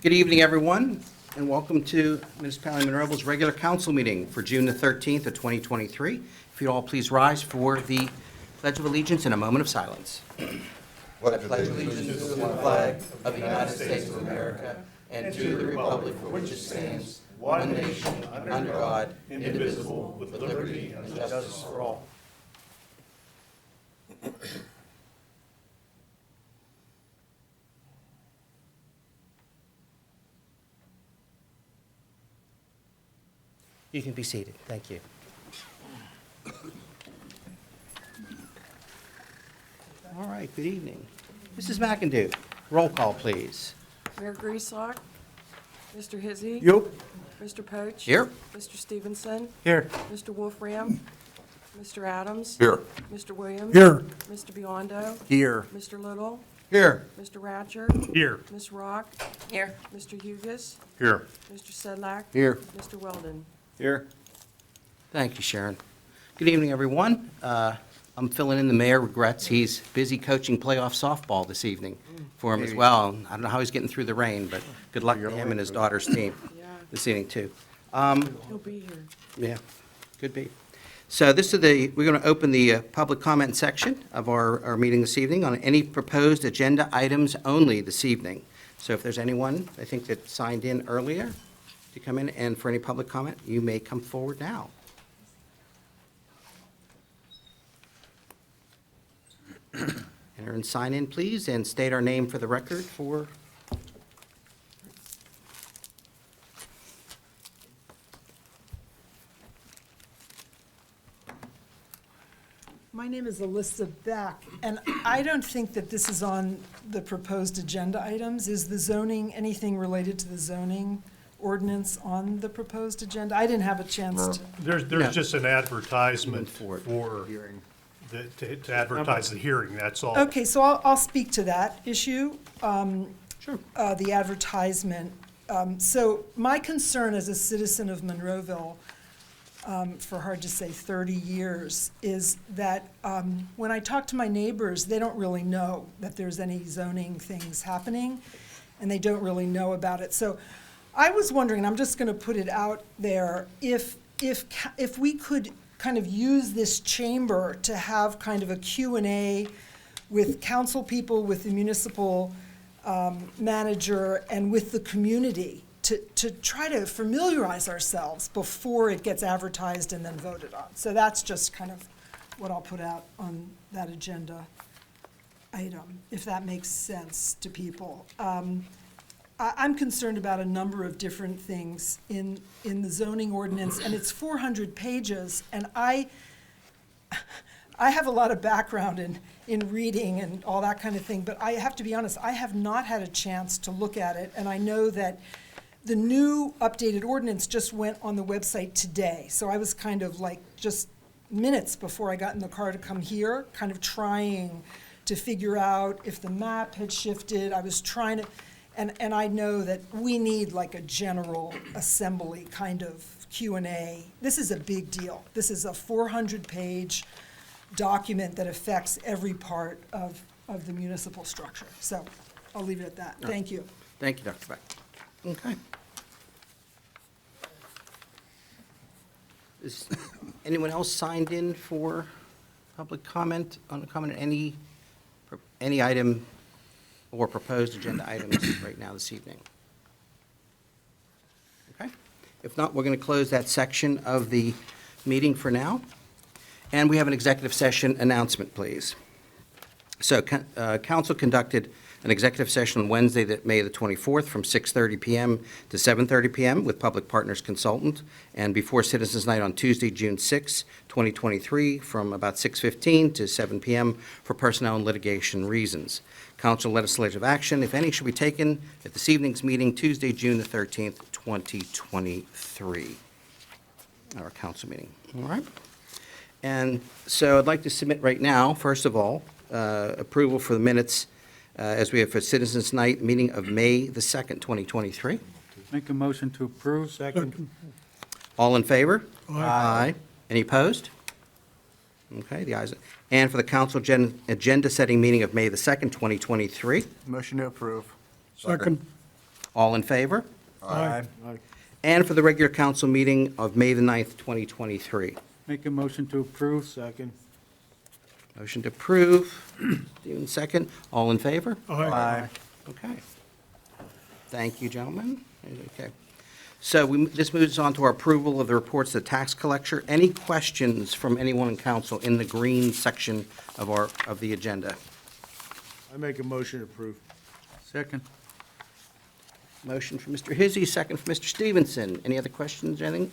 Good evening, everyone, and welcome to Municipality of Monroeville's regular council meeting for June the 13th of 2023. If you'd all please rise for the Pledge of Allegiance in a moment of silence. I pledge allegiance to the flag of the United States of America and to the republic for which it stands, one nation, under God, indivisible, with liberty and justice for all. You can be seated. Thank you. All right, good evening. Mrs. McIndoe, roll call, please. Mayor Grieslock, Mr. Hizzy. Yep. Mr. Poach. Here. Mr. Stevenson. Here. Mr. Wolfram. Mr. Adams. Here. Mr. Williams. Here. Mr. Biondo. Here. Mr. Little. Here. Mr. Ratcher. Here. Ms. Rock. Here. Mr. Hugus. Here. Mr. Sedlak. Here. Mr. Weldon. Here. Thank you, Sharon. Good evening, everyone. I'm filling in. The mayor regrets he's busy coaching playoff softball this evening for him as well. I don't know how he's getting through the rain, but good luck to him and his daughter's team Yeah, this evening, too. he'll be here. Yeah, could be. So we're going to open the public comment section of our meeting this evening on any proposed agenda items only this evening. So if there's anyone, I think, that signed in earlier to come in and for any public comment, you may come forward now. Enter and sign in, please, and state our name for the record for... My name is Alyssa Beck, and I don't think that this is on the proposed agenda items. Is the zoning, anything related to the zoning ordinance on the proposed agenda? I didn't have a chance to. No. There's just an advertisement For it. for, to advertise the hearing, that's all. Okay, so I'll speak to that issue. Sure. The advertisement. So my concern as a citizen of Monroeville, for hard to say 30 years, is that when I talk to my neighbors, they don't really know that there's any zoning things happening, and they don't really know about it. So I was wondering, and I'm just going to put it out there, if we could kind of use this chamber to have kind of a Q&A with council people, with the municipal manager, and with the community, to try to familiarize ourselves before it gets advertised and then voted on. So that's just kind of what I'll put out on that agenda item, if that makes sense to people. I'm concerned about a number of different things in the zoning ordinance, and it's 400 pages, and I have a lot of background in reading and all that kind of thing, but I have to be honest, I have not had a chance to look at it, and I know that the new updated ordinance just went on the website today, so I was kind of like just minutes before I got in the car to come here, kind of trying to figure out if the map had shifted. I was trying to, and I know that we need like a general assembly kind of Q&A. This is a big deal. This is a 400-page document that affects every part of the municipal structure. So I'll leave it at that. Thank you. Thank you, Dr. Beck. Okay. Is anyone else signed in for public comment on any item or proposed agenda items right now this evening? Okay. If not, we're going to close that section of the meeting for now. And we have an executive session announcement, please. So council conducted an executive session on Wednesday, May the 24th, from 6:30 p.m. to 7:30 p.m. with Public Partners Consultant, and before Citizens Night on Tuesday, June 6, 2023, from about 6:15 to 7 p.m. for personnel and litigation reasons. Council legislative action, if any, should be taken at this evening's meeting, Tuesday, June the 13th, 2023, our council meeting. All right? And so I'd like to submit right now, first of all, approval for the minutes as we have for Citizens Night meeting of May the 2nd, 2023. Make a motion to approve. Second. All in favor? Aye. Any opposed? Okay, the ayes. And for the council agenda setting meeting of May the 2nd, 2023. Motion to approve. Second. All in favor? Aye. And for the regular council meeting of May the 9th, 2023. Make a motion to approve. Second. Motion to approve. Stephen, second. All in favor? Aye. Okay. Thank you, gentlemen. Okay. So this moves on to our approval of the reports of the tax collector. Any questions from anyone in council in the green section of the agenda? I make a motion to approve. Second. Motion from Mr. Hizzy, second from Mr. Stevenson. Any other questions, anything?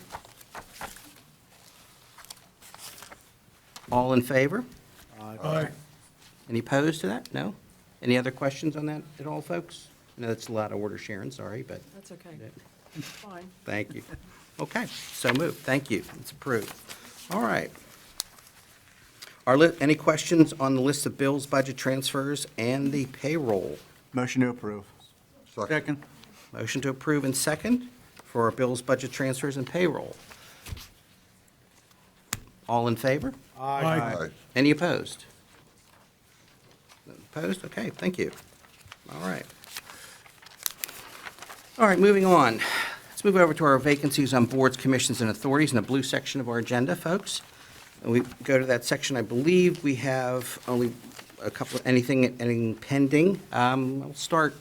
All in favor? Aye. Any opposed to that? No? Any other questions on that at all, folks? No, that's a lot of order, Sharon, sorry, but That's okay. It's fine. thank you. Okay, so moved. Thank you. It's approved. All right. Any questions on the list of bills, budget transfers, and the payroll? Motion to approve. Second. Motion to approve and second for our bills, budget transfers, and payroll. All in favor? Aye. Any opposed? Opposed? Okay, thank you. All right. All right, moving on. Let's move over to our vacancies on boards, commissions, and authorities in the blue section of our agenda, folks. And we go to that section, I believe we have only a couple, anything pending. I'll start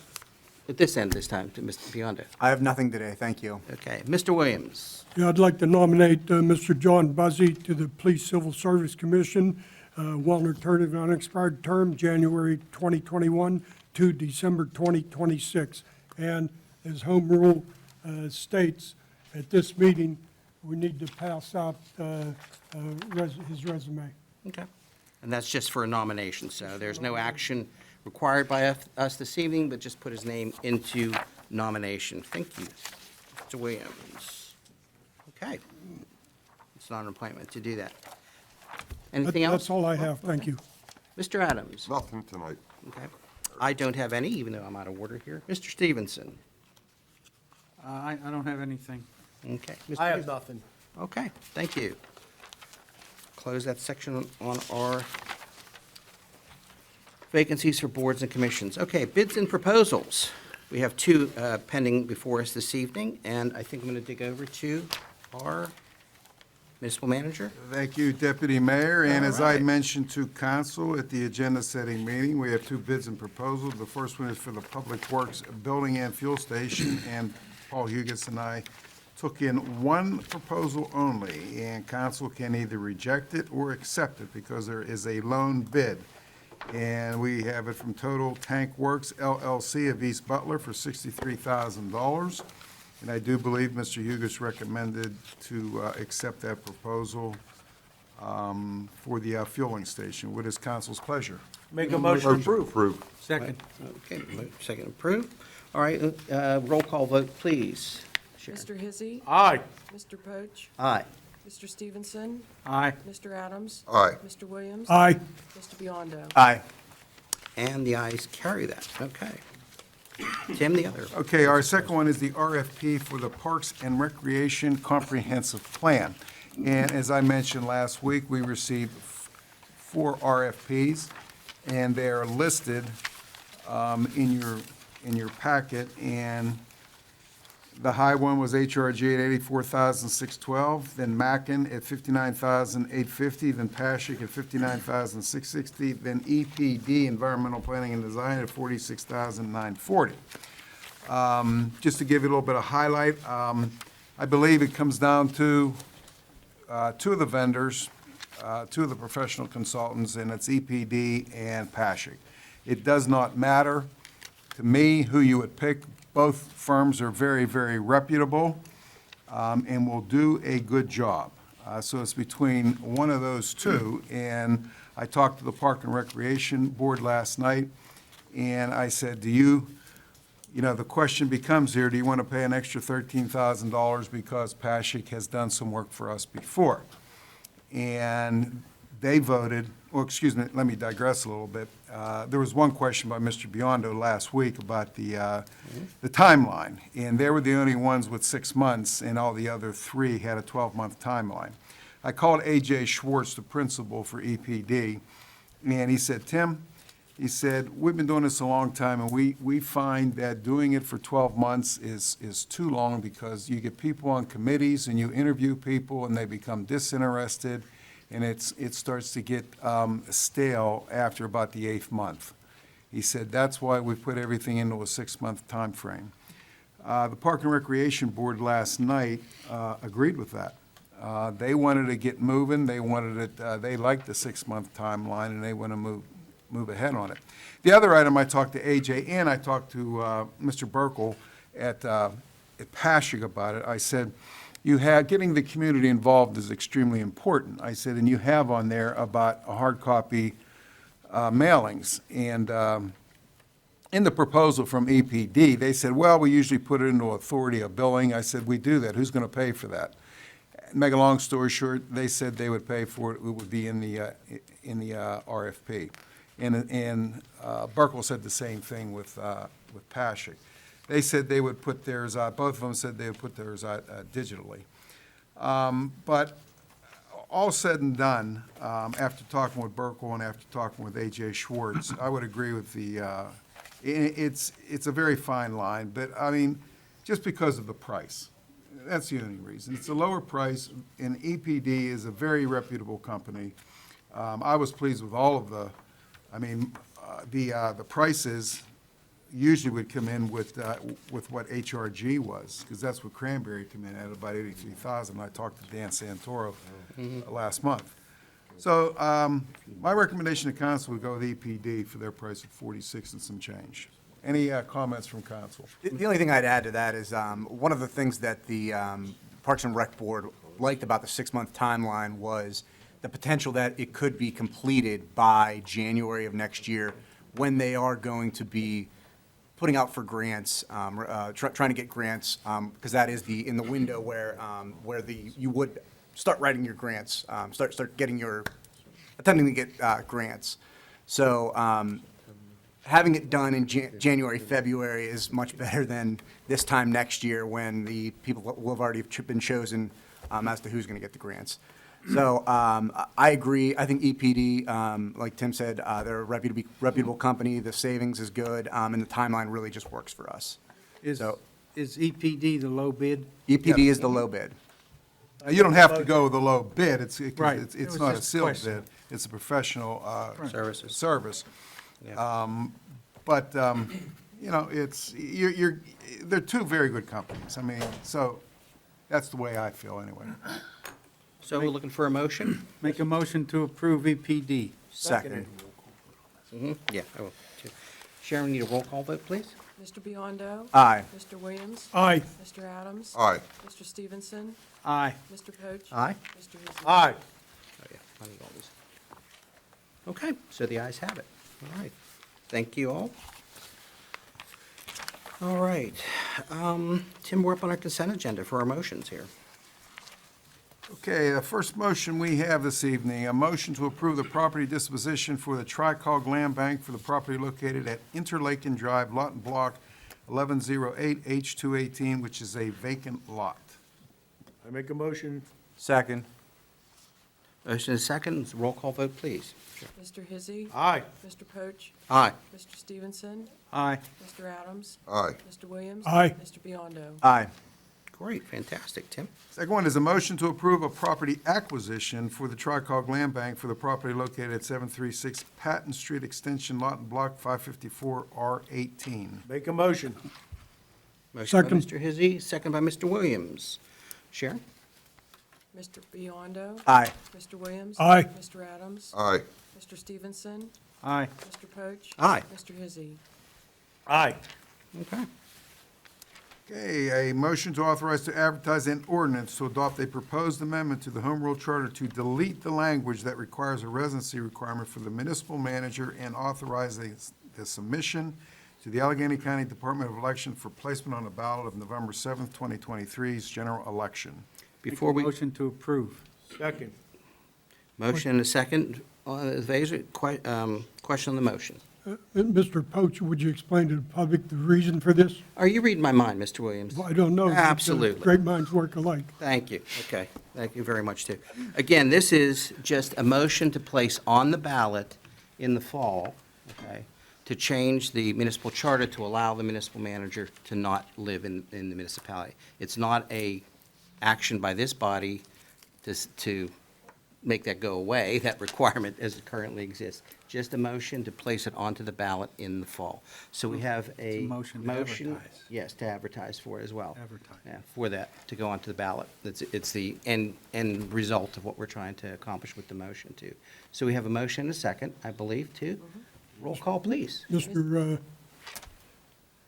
at this end this time to Mr. Biondo. I have nothing today, thank you. Okay, Mr. Williams. Yeah, I'd like to nominate Mr. John Buzzy to the Police Civil Service Commission, one term of unexpired term, January 2021 to December 2026. And as home rule states, at this meeting, we need to pass out his resume. Okay. And that's just for a nomination, so there's no action required by us this evening, but just put his name into nomination. Thank you, Mr. Williams. Okay. It's not an appointment to do that. Anything else? That's all I have, thank you. Mr. Adams? Nothing tonight. Okay. I don't have any, even though I'm out of order here. Mr. Stevenson? I don't have anything. Okay. Mr. I have Gibbs? nothing. Okay, thank you. Close that section on our vacancies for boards and commissions. Okay, bids and proposals. We have two pending before us this evening, and I think I'm going to dig over to our municipal manager. Thank you, Deputy Mayor. And as I right. mentioned to council at the agenda-setting meeting, we have two bids and proposals. The first one is for the Public Works Building and Fuel Station, and Paul Hugus and I took in one proposal only, and council can either reject it or accept it because there is a lone bid. And we have it from Total Tank Works LLC of East Butler for $63,000. And I do believe Mr. Hugus recommended to accept that proposal for the fueling station. What is council's pleasure? Make a motion to approve. Second. Okay, second approved. All right, roll call vote, please. Sharon? Mr. Hizzy, Aye. Mr. Poach, Aye. Mr. Stevenson, Aye. Mr. Adams, Aye. Mr. Williams. Aye. Mr. Biondo. Aye. And the ayes carry that. Okay. Tim, the other. Okay, our second one is the RFP for the Parks and Recreation Comprehensive Plan. And as I mentioned last week, we received 4 RFPs, and they are listed in your packet. And the high one was HRG at $84,612, then Mackin at $59,850, then Paschik at $59,660, then EPD, Environmental Planning and Design, at $46,940. Just to give you a little bit of highlight, I believe it comes down to 2 of the vendors, 2 of the professional consultants, and it's EPD and Paschik. It does not matter to me who you would pick. Both firms are very, very reputable and will do a good job. So it's between one of those 2. And I talked to the Park and Recreation Board last night, and I said, you know, the question becomes here, do you want to pay an extra $13,000 because Paschik has done some work for us before? And they voted, well, excuse me, let me digress a little bit. There was one question by Mr. Biondo last week about the timeline, and they were the only ones with 6 months, and all the other 3 had a 12-month timeline. I called A.J. Schwartz, the principal for EPD, and he said, Tim, He said, we've been doing this a long time, and we find that doing it for 12 months is too long because you get people on committees and you interview people and they become disinterested, and it starts to get stale after about the 8th month. He said, that's why we put everything into a 6-month time frame. The Park and Recreation Board last night agreed with that. They wanted to get moving, they wanted it, they liked the 6-month timeline, and they want to move ahead on it. The other item, I talked to AJ and I talked to Mr. Burkle at Pasig about it. I said, getting the community involved is extremely important. I said, and you have on there about a hard copy mailings. And in the proposal from EPD, they said, well, we usually put it into authority of billing. I said, we do that. Who's going to pay for that? Make a long story short, they said they would pay for it. It would be in the RFP. And Burkle said the same thing with Pasig. They said they would put theirs out, both of them said they would put theirs out digitally. But all said and done, after talking with Burkle and after talking with AJ Schwartz, I would agree with it's a very fine line, but I mean, just because of the price. That's the only reason. It's a lower price, and EPD is a very reputable company. I was pleased with all of the prices usually would come in with what HRG was, because that's what Cranberry came in at, about $83,000. I talked to Dan Santoro last month. So my recommendation to council would go with EPD for their price of $46 and some change. Any comments from council? The only thing I'd add to that is one of the things that the Parks and Rec Board liked about the 6-month timeline was the potential that it could be completed by January of next year, when they are going to be putting out for grants, trying to get grants, because that is in the window where you would start writing your grants, start getting attempting to get grants. So having it done in January, February is much better than this time next year when the people will have already been chosen as to who's going to get the grants. So I agree. I think EPD, like Tim said, they're a reputable company. The savings is good, and the timeline really just works for us. Is So- EPD the low bid? EPD is the low bid. You don't have to go with the low bid. It's Right. It it's was not a just a sealed question. bid. It's a professional Services. service. Yeah. But, they're two very good companies. I mean, so that's the way I feel anyway. So we're looking for a motion? Make a motion to approve EPD. Second. Yeah, I will, too. Sharon, need a roll call vote, please? Mr. Biondo? Aye. Mr. Williams? Aye. Mr. Adams? Aye. Mr. Stevenson? Aye. Mr. Poach? Aye. Mr. Hizzy? Aye. Oh, yeah, I need all these. Okay, so the ayes have it. All right. Thank you all. All right. Tim, we're up on our consent agenda for our motions here. Okay, the first motion we have this evening, a motion to approve the property disposition for the Tricog Land Bank for the property located at Interlaken Drive, Lot and Block 1108 H218, which is a vacant lot. I make a motion. Second. Motion is second. Roll call vote, please. Mr. Hizzy? Aye. Mr. Poach? Aye. Mr. Stevenson? Aye. Mr. Adams? Aye. Mr. Williams? Aye. Mr. Biondo? Aye. Great, fantastic. Tim? Second one is a motion to approve a property acquisition for the Tricog Land Bank for the property located at 736 Patton Street Extension, Lot and Block 554 R18. Make a motion. Motion by Second. Mr. Hizzy, second by Mr. Williams. Sharon? Mr. Biondo? Aye. Mr. Williams? Aye. Mr. Adams? Aye. Mr. Stevenson? Aye. Mr. Poach? Aye. Mr. Hizzy? Aye. Okay. Okay, a motion to authorize to advertise an ordinance to adopt a proposed amendment to the Home Rule Charter to delete the language that requires a residency requirement for the municipal manager and authorize the submission to the Allegheny County Department of Election for placement on the ballot of November 7th, 2023's general election. Before we, Motion to approve. Second. motion and a second. Question on the motion. Mr. Poach, would you explain to the public the reason for this? Are you reading my mind, Mr. Williams? Well, I don't know. Absolutely. Great minds work alike. Thank you. Okay. Thank you very much, too. Again, this is just a motion to place on the ballot in the fall okay, to change the municipal charter to allow the municipal manager to not live in the municipality. It's not a action by this body to make that go away, that requirement as it currently exists. Just a motion to place it onto the ballot in the fall. So we have a It's a motion to advertise. Yes, to advertise for it as well. Advertise. Yeah, for that, to go onto the ballot. It's the end result of what we're trying to accomplish with the motion too. So we have a motion and a second, I believe, too. Roll call, please. Mr.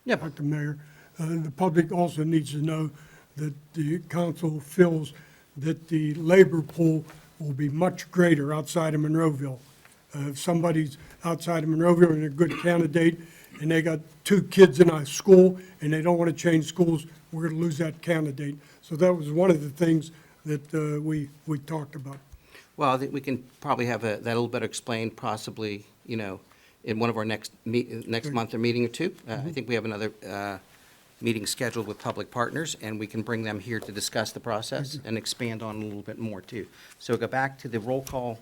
Yeah, Dr. Mayor, the public also needs to know that the council feels that the labor pool will be much greater outside of Monroeville. If somebody's outside of Monroeville and a good candidate, and they got 2 kids in a school, and they don't want to change schools, we're going to lose that candidate. So that was one of the things that we talked about. well, I think we can probably have that a little better explained possibly, in one of our next month or meeting or two. I think we have another meeting scheduled with public partners, and we can bring them here to discuss the process and expand on it a little bit more, too. So go back to the roll call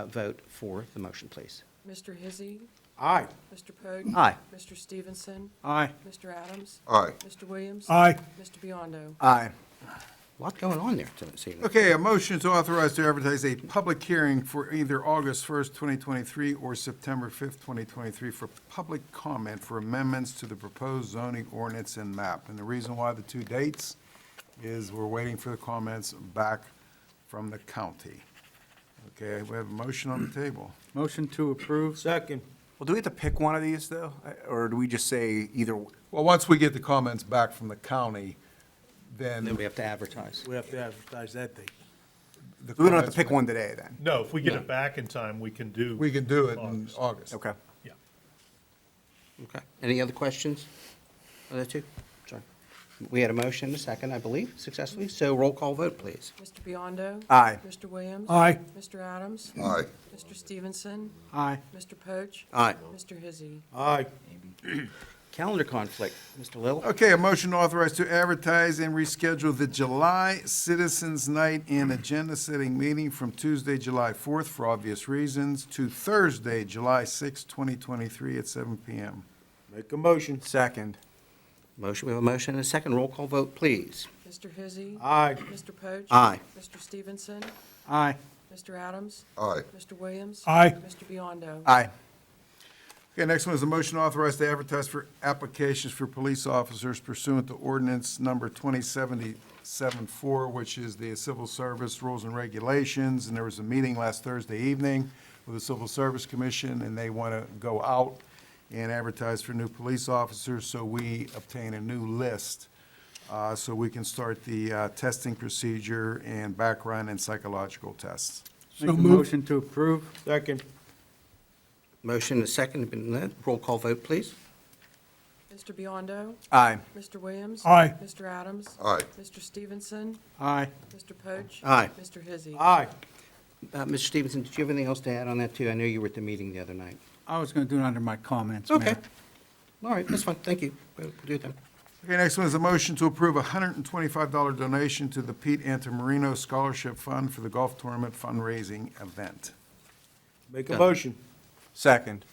vote for the motion, please. Mr. Hizzy, Aye. Mr. Pogue. Aye. Mr. Stevenson, Aye. Mr. Adams, Aye. Mr. Williams. Aye. Mr. Biondo. Aye. A lot going on there this evening. Okay, a motion to authorize to advertise a public hearing for either August 1st, 2023 or September 5th, 2023 for public comment for amendments to the proposed zoning ordinance and map. And the reason why the 2 dates is we're waiting for the comments back from the county. Okay, we have a motion on the table. Motion to approve. Second. Well, do we have to pick one of these, though? Or do we just say either? Well, once we get the comments back from the county, Then then we have to advertise. We have to advertise that date. the We don't have to comments- pick one today, then? No, if we get it back in time, we can do. We can do it in August. August. Okay. Yeah. Okay. Any other questions on that, too? Sorry. We had a motion and a second, I believe, successfully. So roll call vote, please. Mr. Biondo. Aye. Mr. Williams. Aye. Mr. Adams. Aye. Mr. Stevenson, Aye. Mr. Poach. Aye. Mr. Hizzy. Aye. Calendar conflict, Mr. Little. Okay, a motion to authorize to advertise and reschedule the July Citizens Night and agenda-setting meeting from Tuesday, July 4th, for obvious reasons, to Thursday, July 6th, 2023, at 7 p.m. Make a motion. Second. Motion, we have a motion and a second. Roll call vote, please. Mr. Hizzy. Aye. Mr. Poach. Aye. Mr. Stevenson, Aye. Mr. Adams, Aye. Mr. Williams. Aye. Mr. Biondo. Aye. Okay, next one is a motion to authorize to advertise for applications for police officers pursuant to ordinance number 2074, which is the Civil Service Rules and Regulations. And there was a meeting last Thursday evening with the Civil Service Commission, and they want to go out and advertise for new police officers, so we obtain a new list, so we can start the testing procedure and background and psychological tests. So Make a moved. motion to approve. Second. Motion and a second have been led. Roll call vote, please. Mr. Biondo. Aye. Mr. Williams. Aye. Mr. Adams. Aye. Mr. Stevenson, Aye. Mr. Poach. Aye. Mr. Hizzy. Aye. Mr. Stevenson, did you have anything else to add on that, too? I know you were at the meeting the other night. I was going to do it under my comments, Mayor. Okay. All right, that's fine. Thank you. We'll do it then. Okay, next one is a motion to approve a $125 donation to the Pete Antamarino Scholarship Fund for the golf tournament fundraising event. Make a Done. motion. Second.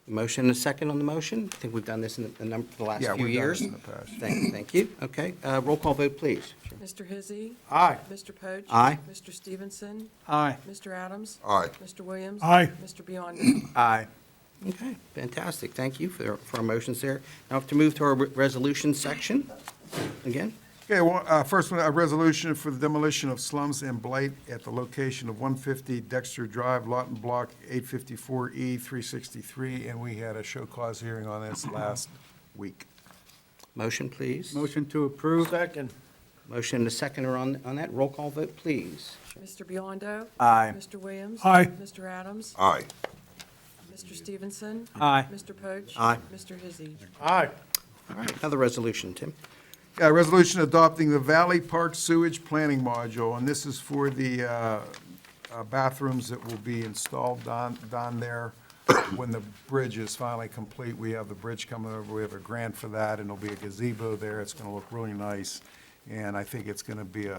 Motion and a second on the motion. I think we've done this in the last Yeah, few we've done years. this in the past. Thank you. Okay, roll call vote, please. Mr. Hizzy. Aye. Mr. Poach. Aye. Mr. Stevenson, Aye. Mr. Adams. Aye. Mr. Williams. Aye. Mr. Biondo. Aye. Okay, fantastic. Thank you for our motions there. Now, to move to our resolution section again. Okay, well, first one, a resolution for the demolition of slums and blight at the location of 150 Dexter Drive, Lot and Block 854E 363, and we had a show cause hearing on this last week. Motion, please. Motion to approve. Second. Motion and a second are on that. Roll call vote, please. Mr. Biondo. Aye. Mr. Williams. Aye. Mr. Adams. Aye. Mr. Stevenson, Aye. Mr. Poach. Aye. Mr. Hizzy. Aye. All right, another resolution, Tim. Yeah, resolution adopting the Valley Park Sewage Planning Module, and this is for the bathrooms that will be installed down there when the bridge is finally complete. We have the bridge coming over, we have a grant for that, and there'll be a gazebo there. It's gonna look really nice, and I think it's gonna be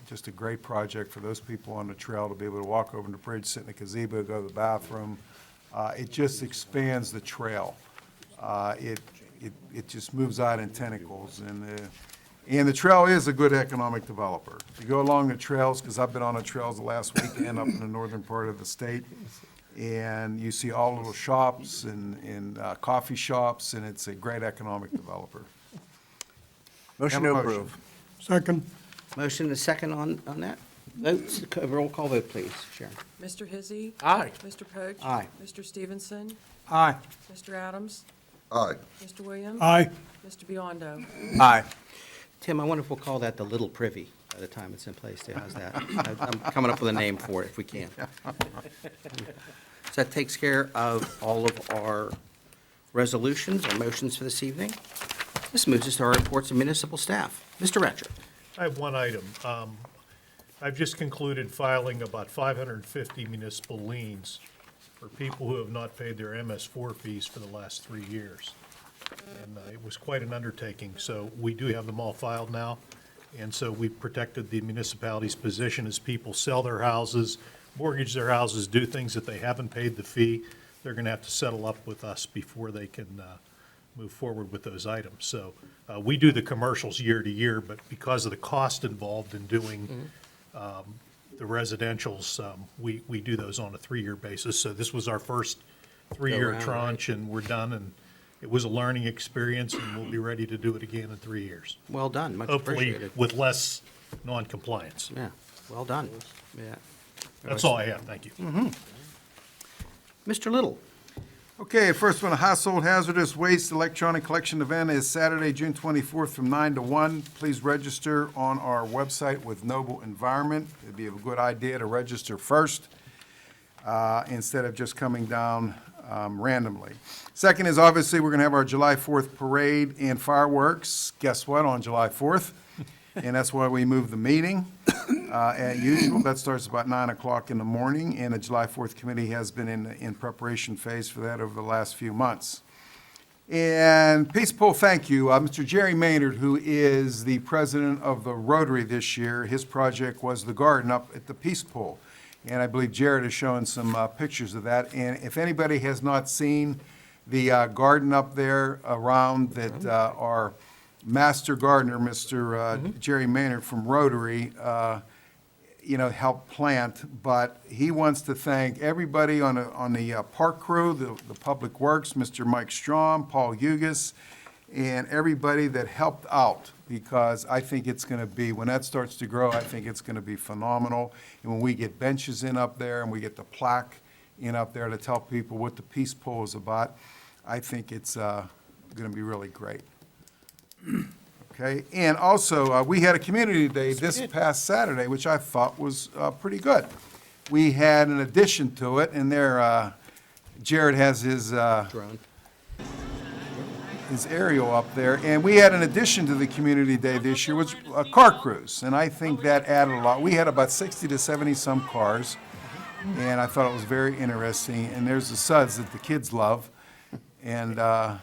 just a great project for those people on the trail to be able to walk over the bridge, sit in the gazebo, go to the bathroom. It just expands the trail. It just moves out in tentacles, and the trail is a good economic developer. You go along the trails, because I've been on the trails the last weekend up in the northern part of the state, and you see all little shops and coffee shops, and it's a great economic developer. Motion Have to a motion. approve. Second. Motion and a second on that? Votes, roll call vote, please, Sharon. Mr. Hizzy. Aye. Mr. Poach. Aye. Mr. Stevenson. Aye. Mr. Adams. Aye. Mr. Williams. Aye. Mr. Biondo. Aye. Tim, I wonder if we'll call that the Little Privy by the time it's in place, too. How's that? I'm coming up with a name for it if we can. So that takes care of all of our resolutions or motions for this evening. This moves us to our reports of municipal staff. Mr. Ratcher. I have one item. I've just concluded filing about 550 municipal liens for people who have not paid their MS4 fees for the last 3 years. And it was quite an undertaking, so we do have them all filed now. And so we've protected the municipality's position as people sell their houses, mortgage their houses, do things that they haven't paid the fee. They're going to have to settle up with us before they can move forward with those items. So we do the commercials year to year, but because of the cost involved in doing the residentials, we do those on a 3-year basis. So this was our first 3-year around, tranche, and we're done, and it was a learning experience, and we'll be ready to do it again in 3 years. Well done, much Hopefully appreciated. with less non-compliance. Yeah, well done. Yeah. That's all I have, thank you. Mr. Little. Okay, first one, a household hazardous waste electronic collection event is Saturday, June 24th from 9 to 1. Please register on our website with Noble Environment. It'd be a good idea to register first instead of just coming down randomly. Second is obviously we're going to have our July 4th parade and fireworks. Guess what, on July 4th? And that's why we moved the meeting. As usual, that starts about 9 o'clock in the morning, and the July 4th committee has been in preparation phase for that over the last few months. And Peace Pool, thank you. Mr. Jerry Maynard, who is the president of the Rotary this year, his project was the garden up at the Peace Pool. And I believe Jared has shown some pictures of that. And if anybody has not seen the garden up there around that our master gardener, Mr. Jerry Maynard from Rotary, helped plant, but he wants to thank everybody on the park crew, the Public Works, Mr. Mike Strom, Paul Hugas, and everybody that helped out, because I think it's going to be, when that starts to grow, I think it's going to be phenomenal. And when we get benches in up there and we get the plaque in up there to tell people what the Peace Pool is about, I think it's going to be really great. Okay, and also, we had a community day this past Saturday, which I thought was pretty good. We had an addition to it, and there, Jared has his Drone. aerial up there, and we had an addition to the community day this year, which a car cruise, and I think that added a lot. We had about 60 to 70-some cars, and I thought it was very interesting, and there's the suds that the kids love, and I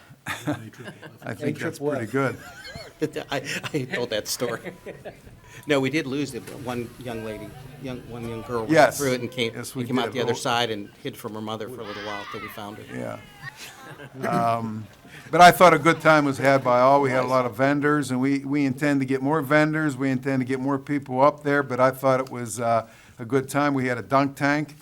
think that's pretty good. I told that story. No, we did lose it, but one young lady, one young girl ran Yes. through it and came Yes, we out did. the other side and hid from her mother for a little while till we found her. Yeah. But I thought a good time was had by all. We had a lot of vendors, and we intend to get more vendors. We intend to get more people up there, but I thought it was a good time. We had a dunk tank.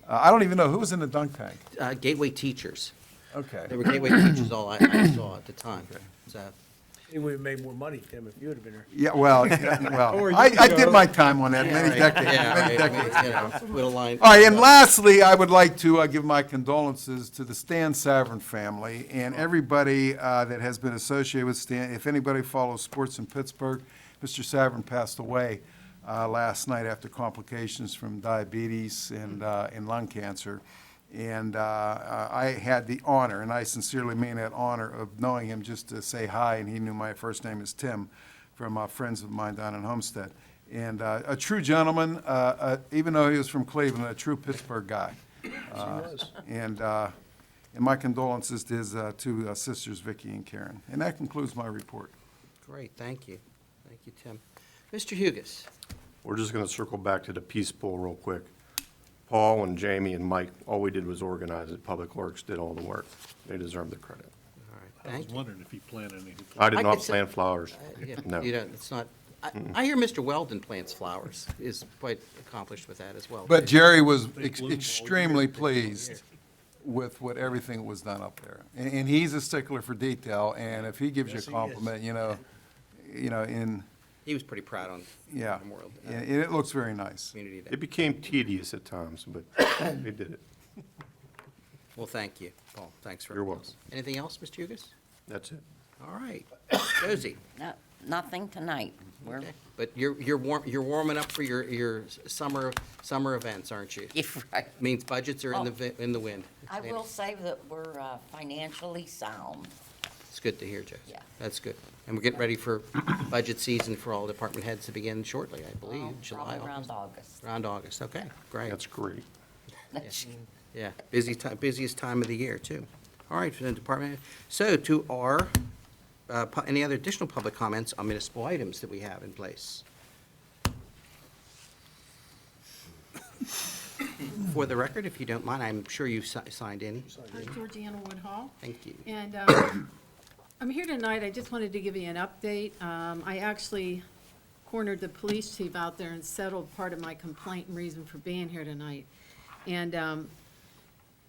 I don't even know who was in the dunk tank. Gateway teachers. Okay. They were Gateway teachers, all I saw at the time. So, He would have made more money, Tim, if you would have been there. Yeah, well, I did my time on that many decades, yeah, many right, decades you ago. know, with a line. All right, and lastly, I would like to give my condolences to the Stan Savran family and everybody that has been associated with Stan. If anybody follows sports in Pittsburgh, Mr. Savran passed away last night after complications from diabetes and lung cancer. And I had the honor, and I sincerely mean that honor, of knowing him just to say hi, and he knew my first name is Tim, from friends of mine down in Homestead. And a true gentleman, even though he was from Cleveland, a true Pittsburgh guy. And my condolences to his two sisters, Vicki and Karen. And that concludes my report. Great, thank you. Thank you, Tim. Mr. Hugas. We're just going to circle back to the Peace Pool real quick. Paul and Jamie and Mike, all we did was organize it. Public Works did all the work. They deserve the credit. All right, I thank was you. wondering if he planted anything. I did I not could say- plant flowers. Yeah, No. you don't, it's not, I hear Mr. Weldon plants flowers, is quite accomplished with that as well. But Jerry was They bloom all year. extremely pleased with what everything was done up there. And he's a stickler for detail, and if he gives you a Yes, he is. compliment, He was pretty proud on yeah, Memorial and it looks very nice. Community Day. It became tedious at times, but they did it. Well, thank you, Paul. Thanks for. You're welcome. Anything else, Mr. Hugus? That's it. All right. Josie? No, nothing tonight. We're, Okay. But you're warming up for your summer events, aren't you? you're right. Means budgets are in the wind. I will say that we're financially sound. It's good to hear, Josie. Yeah. That's good. And we're getting ready for budget season for all department heads to begin shortly, I believe, July. Probably around August. Around August, okay, great. That's great. Yeah, busiest time of the year, too. All right, for the department, so to our, any other additional public comments on municipal items that we have in place? For the record, if you don't mind, I'm sure you signed in. I'm Georgiana Woodhall, Thank you. and I'm here tonight, I just wanted to give you an update. I actually cornered the police chief out there and settled part of my complaint and reason for being here tonight. And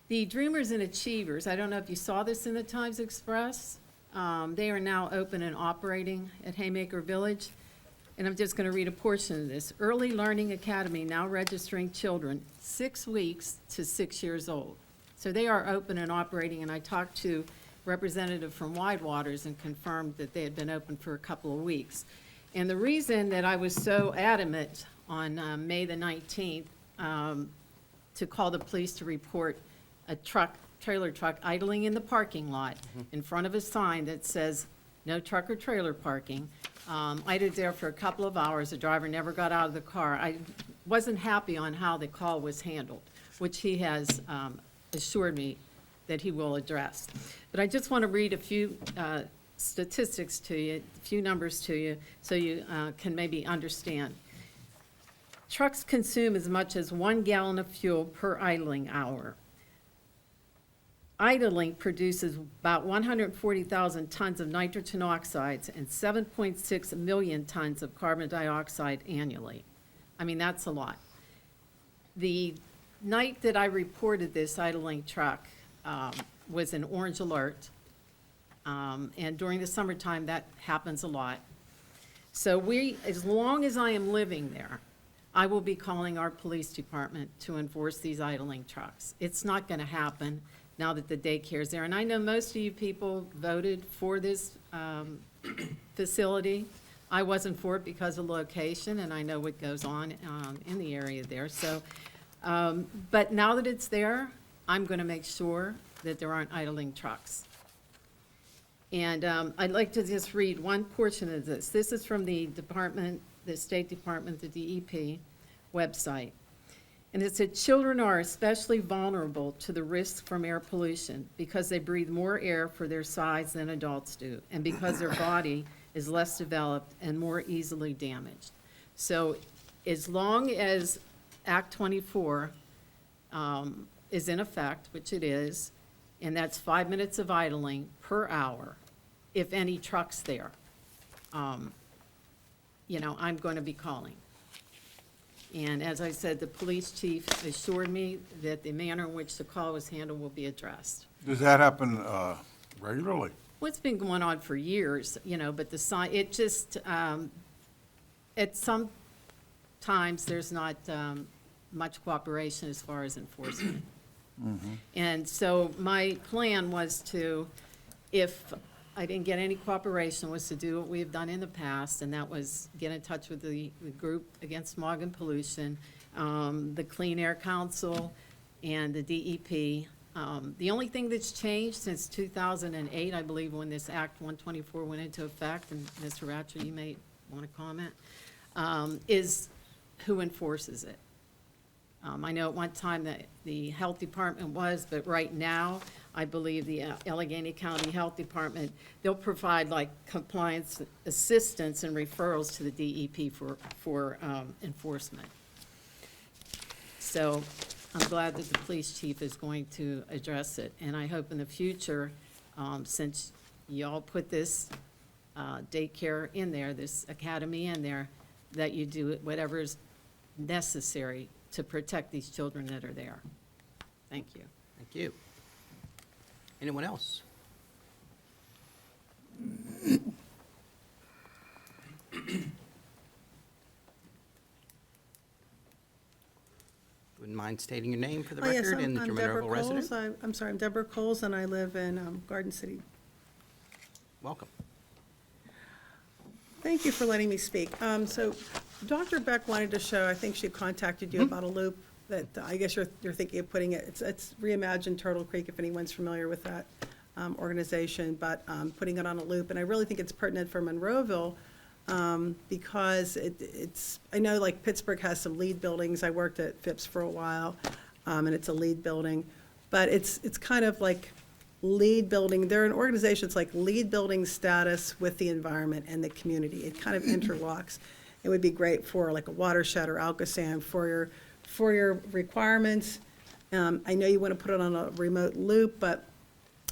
the Dreamers and Achievers, I don't know if you saw this in the Times Express, they are now open and operating at Haymaker Village. And I'm just going to read a portion of this. Early Learning Academy now registering children 6 weeks to 6 years old. So they are open and operating, and I talked to a representative from Widewaters and confirmed that they had been open for a couple of weeks. And the reason that I was so adamant on May the 19th to call the police to report a trailer truck idling in the parking lot in front of a sign that says, "No truck or trailer parking." I did there for a couple of hours. The driver never got out of the car. I wasn't happy on how the call was handled, which he has assured me that he will address. But I just want to read a few statistics to you, a few numbers to you, so you can maybe understand. Trucks consume as much as 1 gallon of fuel per idling hour. Idling produces about 140,000 tons of nitrogen oxides and 7.6 million tons of carbon dioxide annually. I mean, that's a lot. The night that I reported this idling truck was an orange alert, and during the summertime, that happens a lot. So as long as I am living there, I will be calling our police department to enforce these idling trucks. It's not going to happen now that the daycare's there. And I know most of you people voted for this facility. I wasn't for it because of location, and I know what goes on in the area there. So, but now that it's there, I'm going to make sure that there aren't idling trucks. And I'd like to just read one portion of this. This is from the department, the State Department, the DEP website. And it said, children are especially vulnerable to the risks from air pollution because they breathe more air for their size than adults do, and because their body is less developed and more easily damaged. So as long as Act 24 is in effect, which it is, and that's 5 minutes of idling per hour, if any truck's there, I'm going to be calling. And as I said, the police chief assured me that the manner in which the call was handled will be addressed. Does that happen regularly? Well, it's been going on for years, but the sign, it just, at some times, there's not much cooperation as far as enforcement. And so my plan was to, if I didn't get any cooperation, was to do what we have done in the past, and that was get in touch with the group against smog and pollution, the Clean Air Council, and the DEP. The only thing that's changed since 2008, I believe, when this Act 124 went into effect, and Mr. Ratcher, you may want to comment, is who enforces it. I know at one time that the health department was, but right now, I believe the Allegheny County Health Department, they'll provide like compliance assistance and referrals to the DEP for enforcement. So I'm glad that the police chief is going to address it. And I hope in the future, since y'all put this daycare in there, this academy in there, that you do whatever is necessary to protect these children that are there. Thank you. Thank you. Anyone else? Wouldn't mind stating your name for the Yes, record and that I'm you're a Deborah Monroeville Coles. resident? I'm sorry, I'm Deborah Coles, and I live in Garden City. Welcome. Thank you for letting me speak. So Dr. Beck wanted to show, I think she contacted you about a loop that I guess you're thinking of putting it, it's Reimagine Turtle Creek, if anyone's familiar with that organization, but putting it on a loop. And I really think it's pertinent for Monroeville because it's, I know like Pittsburgh has some lead buildings. I worked at Phipps for a while, and it's a lead building. But it's kind of like lead building, they're an organization, it's like lead building status with the environment and the community. It kind of interlocks. It would be great for like a watershed or Alcoasand for your requirements. I know you want to put it on a remote loop, but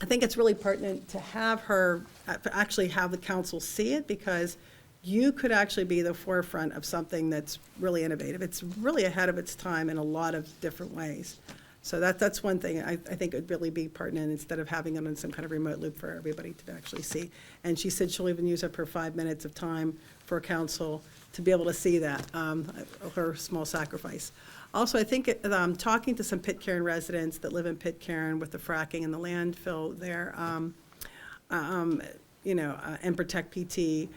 I think it's really pertinent to have her, actually have the council see it, because you could actually be the forefront of something that's really innovative. It's really ahead of its time in a lot of different ways. So that's one thing I think it would really be pertinent, instead of having them in some kind of remote loop for everybody to actually see. And she said she'll even use up her 5 minutes of time for council to be able to see that, her small sacrifice. Also, I think talking to some Pitcairn residents that live in Pitcairn with the fracking and the landfill there, and Protect PT,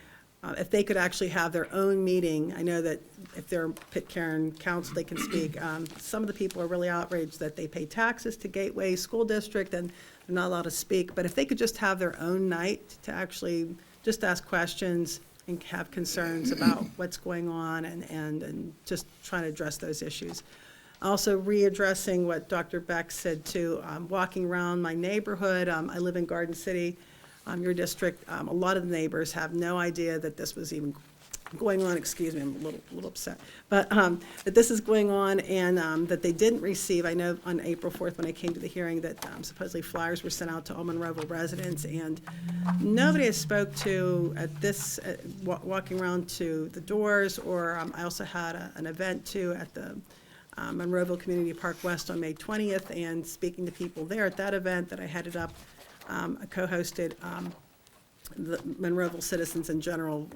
if they could actually have their own meeting. I know that if they're Pitcairn Council, they can speak. Some of the people are really outraged that they pay taxes to Gateway School District and they're not allowed to speak. But if they could just have their own night to actually just ask questions and have concerns about what's going on and just trying to address those issues. Also readdressing what Dr. Beck said too, walking around my neighborhood. I live in Garden City. Your district, a lot of the neighbors have no idea that this was even going on. Excuse me, I'm a little upset. But that this is going on, and that they didn't receive, I know on April 4th when I came to the hearing that supposedly flyers were sent out to all Monroeville residents, and nobody I spoke to at this, walking around to the doors, or I also had an event too at the Monroeville Community Park West on May 20th, and speaking to people there at that event that I headed up. I co-hosted, the Monroeville citizens in general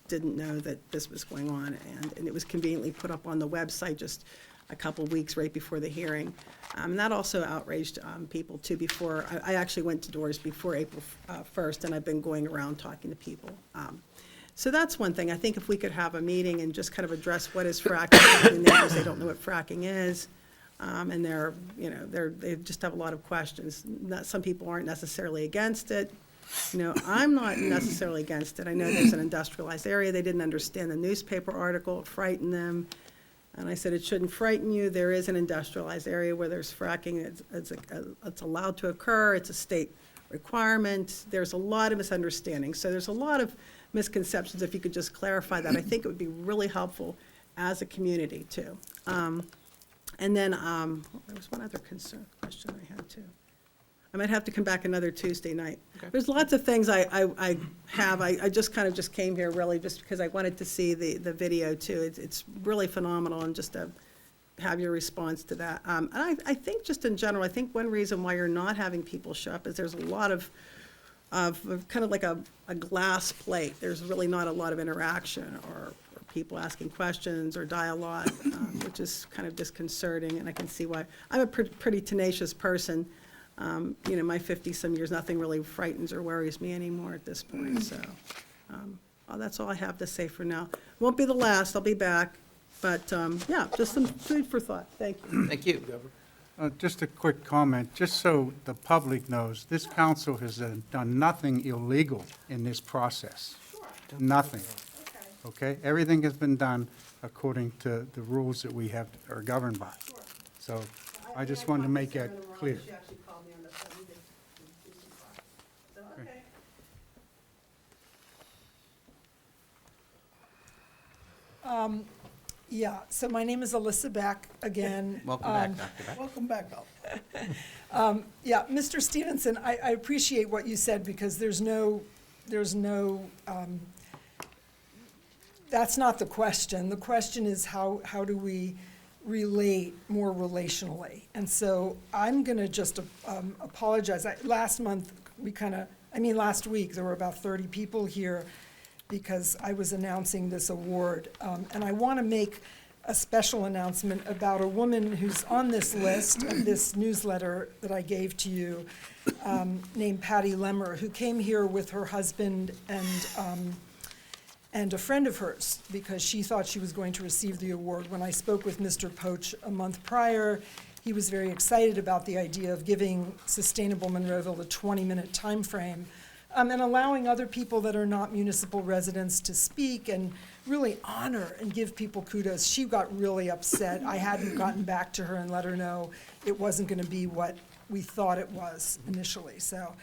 didn't know that this was going on, and it was conveniently put up on the website just a couple weeks right before the hearing. And that also outraged people too. Before I actually went to doors before April 1st, and I've been going around talking to people. So that's one thing. I think if we could have a meeting and just kind of address what is fracking, neighbors, they don't know what fracking is. And they just have a lot of questions. Some people aren't necessarily against it. I'm not necessarily against it. I know there's an industrialized area. They didn't understand the newspaper article. It frightened them. And I said, it shouldn't frighten you. There is an industrialized area where there's fracking. It's allowed to occur. It's a state requirement. There's a lot of misunderstanding. So there's a lot of misconceptions. If you could just clarify that, I think it would be really helpful as a community too. And then there was one other question I had too. I might have to come back another Tuesday night. Okay. There's lots of things I have. I just kind of just came here really just because I wanted to see the video too. It's really phenomenal, and just to have your response to that. And I think just in general, I think one reason why you're not having people show up is there's a lot of kind of like a glass plate. There's really not a lot of interaction or people asking questions or dialogue, which is kind of disconcerting, and I can see why. I'm a pretty tenacious person. My 50-some years, nothing really frightens or worries me anymore at this point, so that's all I have to say for now. Won't be the last, I'll be back, but yeah, just some food for thought. Thank you. Thank you. Just a quick comment, just so the public knows, this council has done nothing illegal in this process. Nothing. Okay? Everything has been done according to the rules that we are governed by. So I just wanted to make that clear. She actually called me on the phone. So, okay. Yeah, so my name is Alyssa Beck again. Welcome back, Dr. Beck. Welcome back, yeah, Mr. Stevenson, I appreciate what you said because there's no, that's not the question. The question is how do we relate more relationally? And so I'm going to just apologize. Last week, there were about 30 people here because I was announcing this award. And I want to make a special announcement about a woman who's on this list of this newsletter that I gave to you, named Patty Lemmer, who came here with her husband and a friend of hers because she thought she was going to receive the award. When I spoke with Mr. Poach a month prior, he was very excited about the idea of giving Sustainable Monroeville a 20-minute time frame, and allowing other people that are not municipal residents to speak and really honor and give people kudos. She got really upset. I hadn't gotten back to her and let her know it wasn't going to be what we thought it was initially. So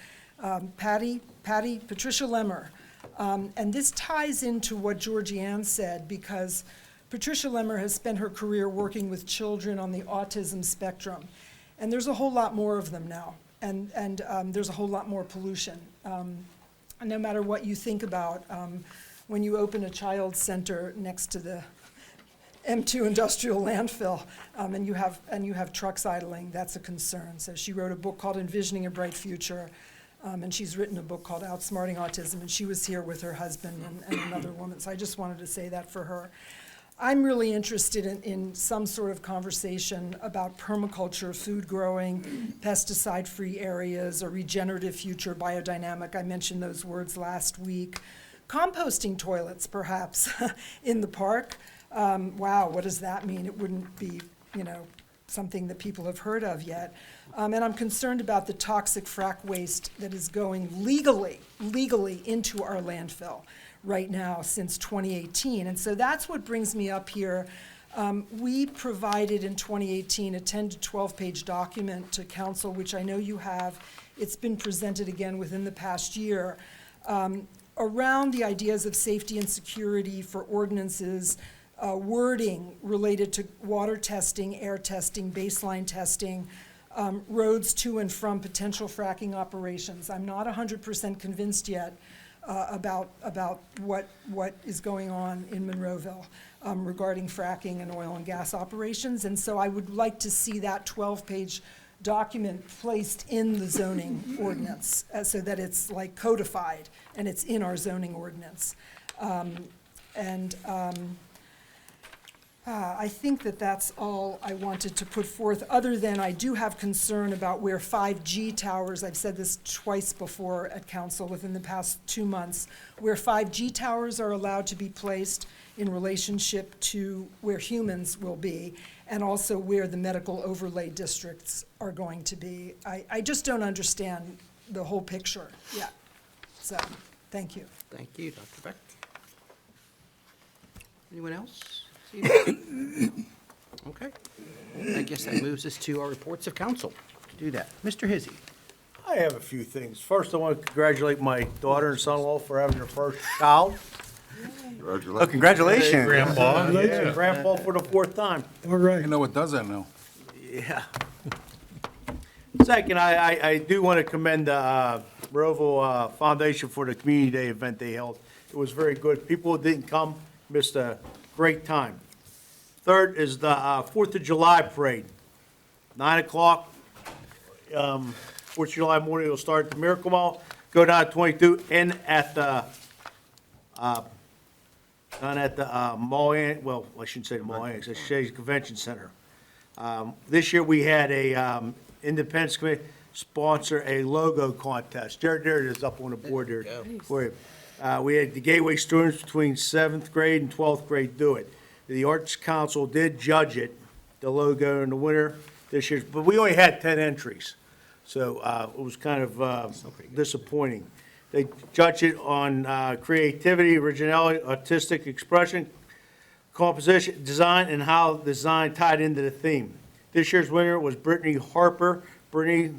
Patricia Lemmer. And this ties into what Georgianne said, because Patricia Lemmer has spent her career working with children on the autism spectrum. And there's a whole lot more of them now. And there's a whole lot more pollution. No matter what you think about, when you open a child center next to the M2 industrial landfill, and you have trucks idling, that's a concern. So she wrote a book called Envisioning a Bright Future. And she's written a book called Outsmarting Autism, and she was here with her husband and another woman. So I just wanted to say that for her. I'm really interested in some sort of conversation about permaculture, food growing, pesticide-free areas, a regenerative future, biodynamic. I mentioned those words last week. Composting toilets, perhaps, in the park. Wow, what does that mean? It wouldn't be, something that people have heard of yet. And I'm concerned about the toxic frack waste that is going legally into our landfill right now since 2018. And so that's what brings me up here. We provided in 2018 a 10 to 12-page document to council, which I know you have. It's been presented again within the past year, around the ideas of safety and security for ordinances, wording related to water testing, air testing, baseline testing, roads to and from potential fracking operations. I'm not 100% convinced yet about what is going on in Monroeville regarding fracking and oil and gas operations. And so I would like to see that 12-page document placed in the zoning ordinance so that it's like codified and it's in our zoning ordinance. I think that's all I wanted to put forth, other than I do have concern about where 5G towers, I've said this twice before at council within the past 2 months, where 5G towers are allowed to be placed in relationship to where humans will be, and also where the medical overlay districts are going to be. I just don't understand the whole picture yet. So, thank you. Thank you, Dr. Beck. Anyone else? Okay. I guess that moves us to our reports of council. To do that, Mr. Hizzy. I have a few things. First, I want to congratulate my daughter and son-in-law for having their first child. Oh, congratulations. Grandpa. Yeah, grandpa for the fourth time. All right. You know what does that now? Yeah. Second, I do want to commend the Monroeville Foundation for the Community Day event they held. It was very good. People who didn't come missed a great time. Third is the 4th of July parade. 9 o'clock, 4th of July morning, it'll start at the Miracle Mall, go down to 22, and at the, Mall, well, I shouldn't say the Mall Annex, I should say the Convention Center. This year, we had a Independence Committee sponsor a logo contest. There it is up on the board there for you. We had the Gateway students between 7th grade and 12th grade do it. The Arts Council did judge it, the logo in the winter this year, but we only had 10 entries. So it was kind of disappointing. They judged it on creativity, originality, artistic expression, composition, design, and how the design tied into the theme. This year's winner was Brittany Harper. Brittany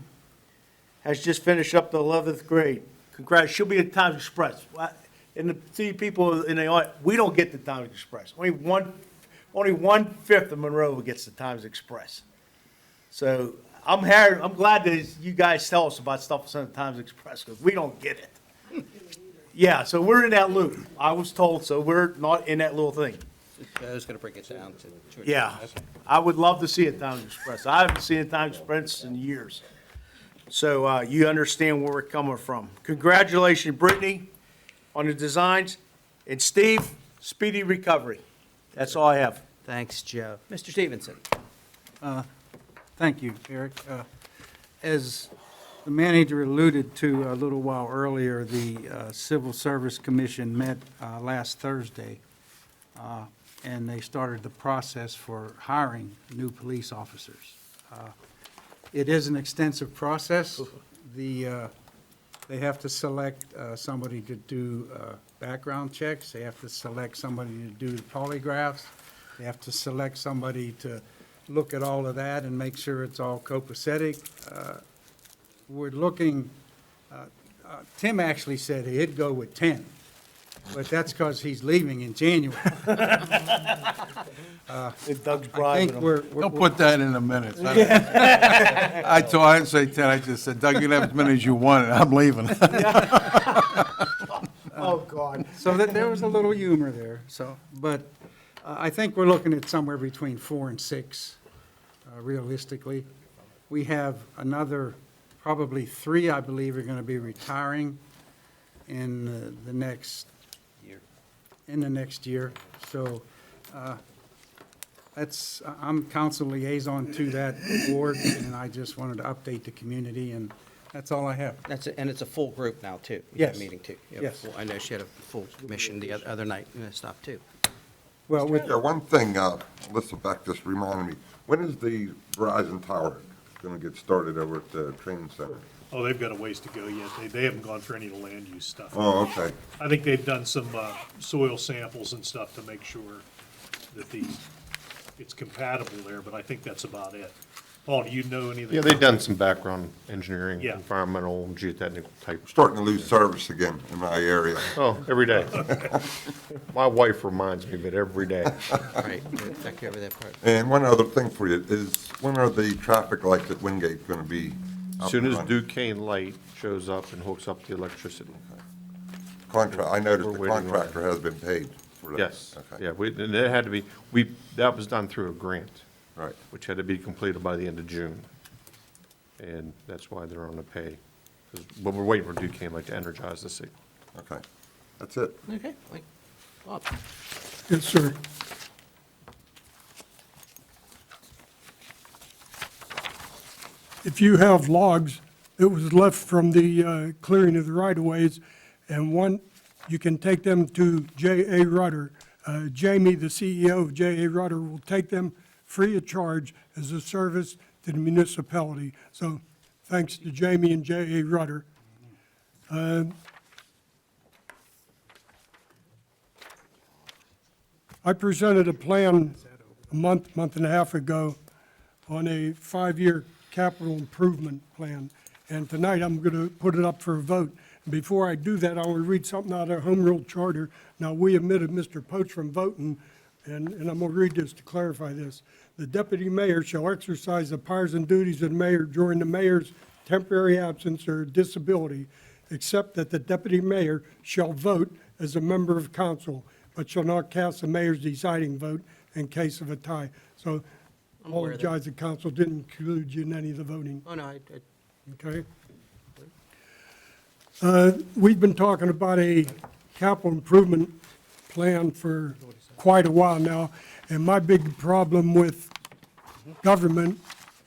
has just finished up the 11th grade. Congrats, she'll be at Times Express. And the see people in the audience, we don't get the Times Express. Only one only 1/5 of Monroeville gets the Times Express. So I'm here, I'm glad that you guys tell us about stuff that's in the Times Express, because we don't get it. Yeah, so we're in that loop. I was told, so we're not in that little thing. Joe's going to break it down to 2 or 3. Yeah, Okay. I would love to see a Times Express. I haven't seen a Times Express in years. So you understand where we're coming from. Congratulations, Brittany, on the designs, and Steve, speedy recovery. That's all I have. Thanks, Joe. Mr. Stevenson? Thank you, Eric. As the manager alluded to a little while earlier, the Civil Service Commission met last Thursday, and they started the process for hiring new police officers. It is an extensive process. They have to select somebody to do background checks. They have to select somebody to do the polygraphs. They have to select somebody to look at all of that and make sure it's all copacetic. We're looking, Tim actually said he'd go with 10, but that's because he's leaving in January. Doug's I bribing think him. Don't put that in the minutes. I didn't say 10, I just said, Doug, you can have as many as you want, and I'm leaving. Oh, God. So that there was a little humor there, so, but I think we're looking at somewhere between 4 and 6, realistically. We have another, probably 3, I believe, are going to be retiring in the next year. So I'm council liaison to that board, and I just wanted to update the community, and that's all I have. And it's a full group now, too. We had a Yes. meeting, too. You have a Yes. full- I know she had a full commission the other night and stuff, too. Well, with, Yeah, one thing, Melissa Beck just reminded me, when is the Verizon tower going to get started over at the training center? Oh, they've got a ways to go yet. They haven't gone through any of the land use stuff. Oh, okay. I think they've done some soil samples and stuff to make sure that it's compatible there, but I think that's about it. Paul, do you know anything? Yeah, they've done some background engineering, Yeah. environmental, geotechnical type. Starting to lose service again in my area. Oh, every day. My wife reminds me of it every day. Right, take care of that part. And one other thing for you is, when are the traffic lights at Wingate going to be As up soon and as running? Duquesne Light shows up and hooks up the electricity. I noticed We're the waiting on it. contractor has been paid for that. Yes, Okay. yeah, and it had to be, that was done through a grant, Right. which had to be completed by the end of June. And that's why they're on the pay. But we're waiting for Duquesne Light to energize the signal. Okay. That's it. Okay, like, Bob? Yes, sir. If you have logs that was left from the clearing of the right-of-ways, and you can take them to J.A. Rutter. Jamie, the CEO of J.A. Rutter, will take them free of charge as a service to the municipality. So thanks to Jamie and J.A. Rutter. I presented a plan a month and a half ago on a 5-year capital improvement plan. And tonight, I'm going to put it up for a vote. Before I do that, I want to read something out of our home rule charter. Now, we omitted Mr. Poach from voting, and I'm going to read this to clarify this. The deputy mayor shall exercise the powers and duties of the mayor during the mayor's temporary absence or disability, except that the deputy mayor shall vote as a member of council, but shall not cast the mayor's deciding vote in case of a tie. So I I'm aware of that. apologize, the council didn't include you in any of the voting, Oh, no, I okay? We've been talking about a capital improvement plan for quite a while now, and my big problem with government,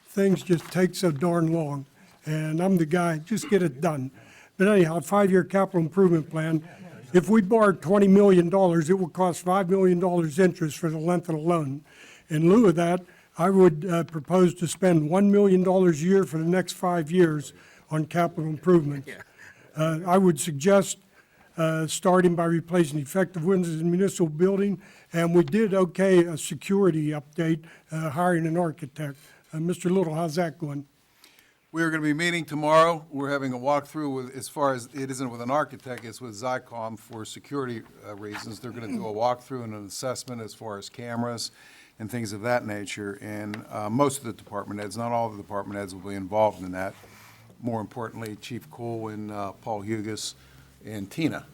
things just take so darn long, and I'm the guy, just get it done. But anyhow, 5-year capital improvement plan, if we borrowed $20 million, it would cost $5 million interest for the length of the loan. In lieu of that, I would propose to spend $1 million a year for the next 5 years on capital improvements. I would suggest starting by replacing defective windows in the municipal building, and we did okay a security update, hiring an architect. Mr. Little, how's that going? We are going to be meeting tomorrow. We're having a walkthrough with, as far as, it isn't with an architect, it's with Zycom for security reasons. They're going to do a walkthrough and an assessment as far as cameras and things of that nature. And most of the department heads, not all of the department heads, will be involved in that. More importantly, Chief Cool and Paul Hugus and Tina.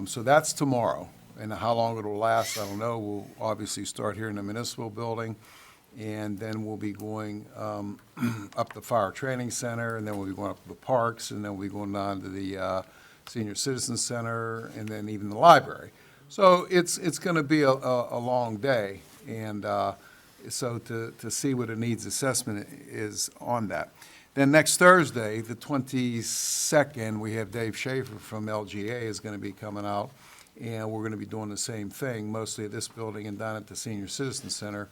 So that's tomorrow. And how long it'll last, I don't know. We'll obviously start here in the municipal building, and then we'll be going up the Fire Training Center, and then we'll be going up to the parks, and then we'll be going down to the Senior Citizen Center, and then even the library. So it's going to be a long day, and so to see what a needs assessment is on that. Then next Thursday, the 22nd, we have Dave Schaefer from LGA is going to be coming out, and we're going to be doing the same thing, mostly at this building and down at the Senior Citizen Center,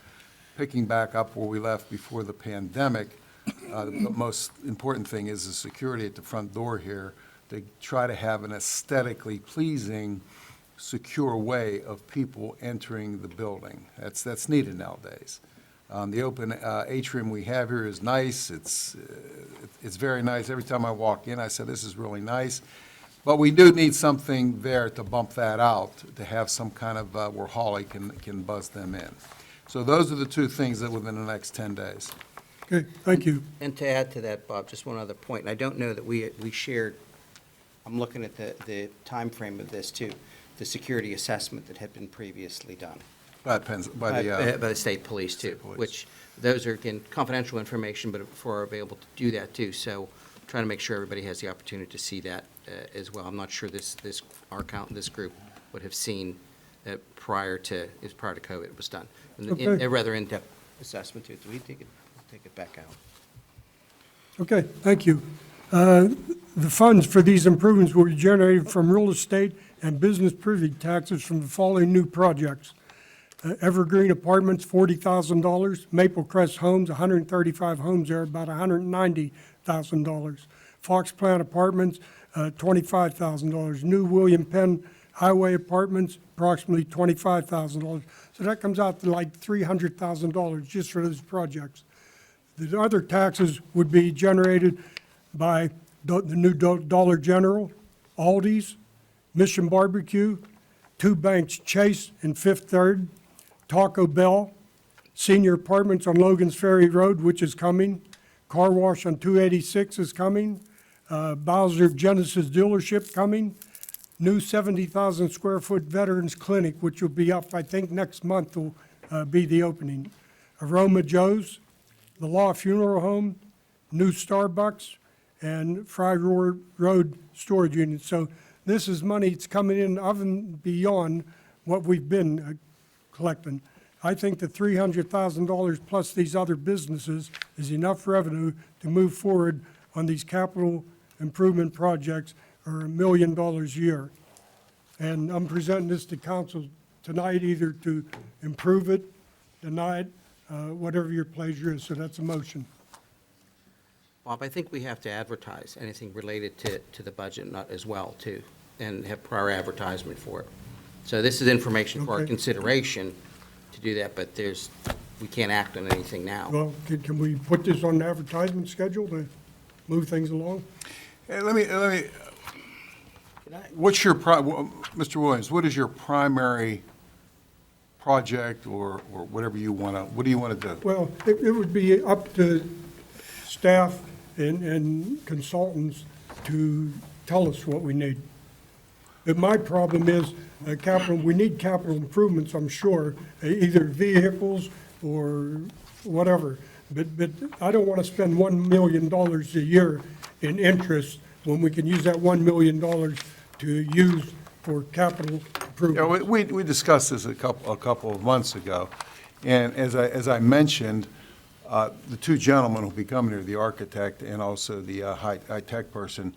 picking back up where we left before the pandemic. The most important thing is the security at the front door here, to try to have an aesthetically pleasing, secure way of people entering the building. That's needed nowadays. The open atrium we have here is nice. It's very nice. Every time I walk in, I say, this is really nice. But we do need something there to bump that out, to have some kind of, where Holly can buzz them in. So those are the two things that within the next 10 days. Okay, thank you. And to add to that, Bob, just one other point, and I don't know that we shared, I'm looking at the timeframe of this too, the security assessment that had been previously done. By the state police too, State police. which those are, again, confidential information, but we're able to do that too. So trying to make sure everybody has the opportunity to see that as well. I'm not sure this group would have seen prior to COVID it was done. Okay. A rather in-depth assessment too. So we take it back out. Okay, thank you. The funds for these improvements will be generated from real estate and business privy taxes from the following new projects. Evergreen Apartments, $40,000. Maple Crest Homes, 135 homes there, about $190,000. Fox Plant Apartments, $25,000. New William Penn Highway Apartments, approximately $25,000. So that comes out to like $300,000 just for those projects. The other taxes would be generated by the new Dollar General, Aldi's, Mission Barbecue, two banks, Chase and Fifth Third, Taco Bell, Senior Apartments on Logan's Ferry Road, which is coming, Car Wash on 286 is coming, Bowser Genesis Dealership coming, new 70,000 square foot Veterans Clinic, which will be up, I think next month will be the opening. Aroma Joe's, the Law Funeral Home, new Starbucks, and Fry Road Storage Unit. So this is money that's coming in above and beyond what we've been collecting. I think the $300,000 plus these other businesses is enough revenue to move forward on these capital improvement projects, or $1 million a year. And I'm presenting this to council tonight, either to improve it, deny it, whatever your pleasure is. So that's a motion. Bob, I think we have to advertise anything related to the budget not as well too, and have prior advertisement for it. So this is information for our Okay. consideration to do that, but we can't act on anything now. Well, can we put this on the advertisement schedule to move things along? Hey, let me, what's your, Mr. Williams, what is your primary project or whatever you want to, what do you want to do? Well, it would be up to staff and consultants to tell us what we need. But my problem is we need capital improvements, I'm sure, either vehicles or whatever. But I don't want to spend $1 million a year in interest when we can use that $1 million to use for capital improvements. Yeah, we discussed this a couple of months ago, and as I mentioned, the two gentlemen who'll be coming here, the architect and also the high-tech person,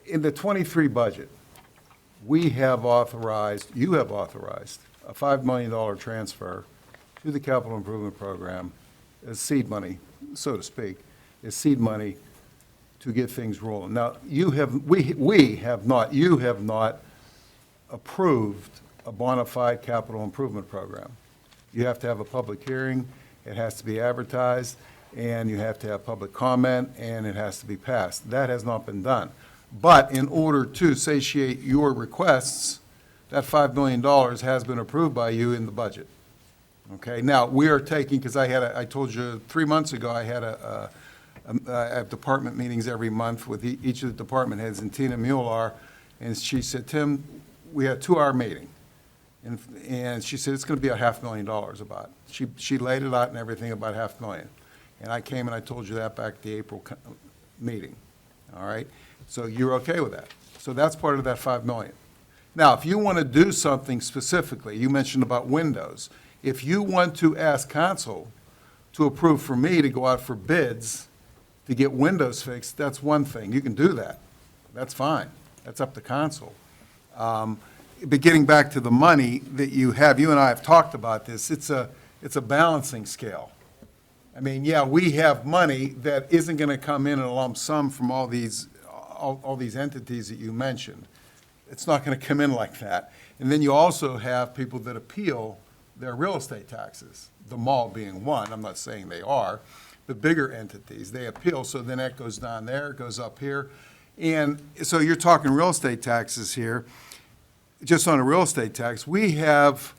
in the '23 budget, you have authorized a $5 million transfer to the capital improvement program as seed money, so to speak, as seed money to get things rolling. Now, you have not approved a bona fide capital improvement program. You have to have a public hearing, it has to be advertised, and you have to have public comment, and it has to be passed. That has not been done. But in order to satiate your requests, that $5 million has been approved by you in the budget. Okay, now, we are taking, because I told you 3 months ago, I have department meetings every month with each of the department heads, and Tina Mueller, and she said, Tim, we had a 2-hour meeting. And she said, it's going to be $500,000 about. She laid it out and everything about $500,000. And I came and I told you that back at the April meeting, all right? So you're okay with that. So that's part of that $5 million. Now, if you want to do something specifically, you mentioned about windows. If you want to ask council to approve for me to go out for bids to get windows fixed, that's one thing. You can do that. That's fine. That's up to council. But getting back to the money that you have, you and I have talked about this, it's a balancing scale. I mean, yeah, we have money that isn't going to come in a lump sum from all these entities that you mentioned. It's not going to come in like that. And then you also have people that appeal their real estate taxes, the mall being one. I'm not saying they are. The bigger entities, they appeal, so then that goes down there, it goes up here. And so you're talking real estate taxes here. Just on a real estate tax, we have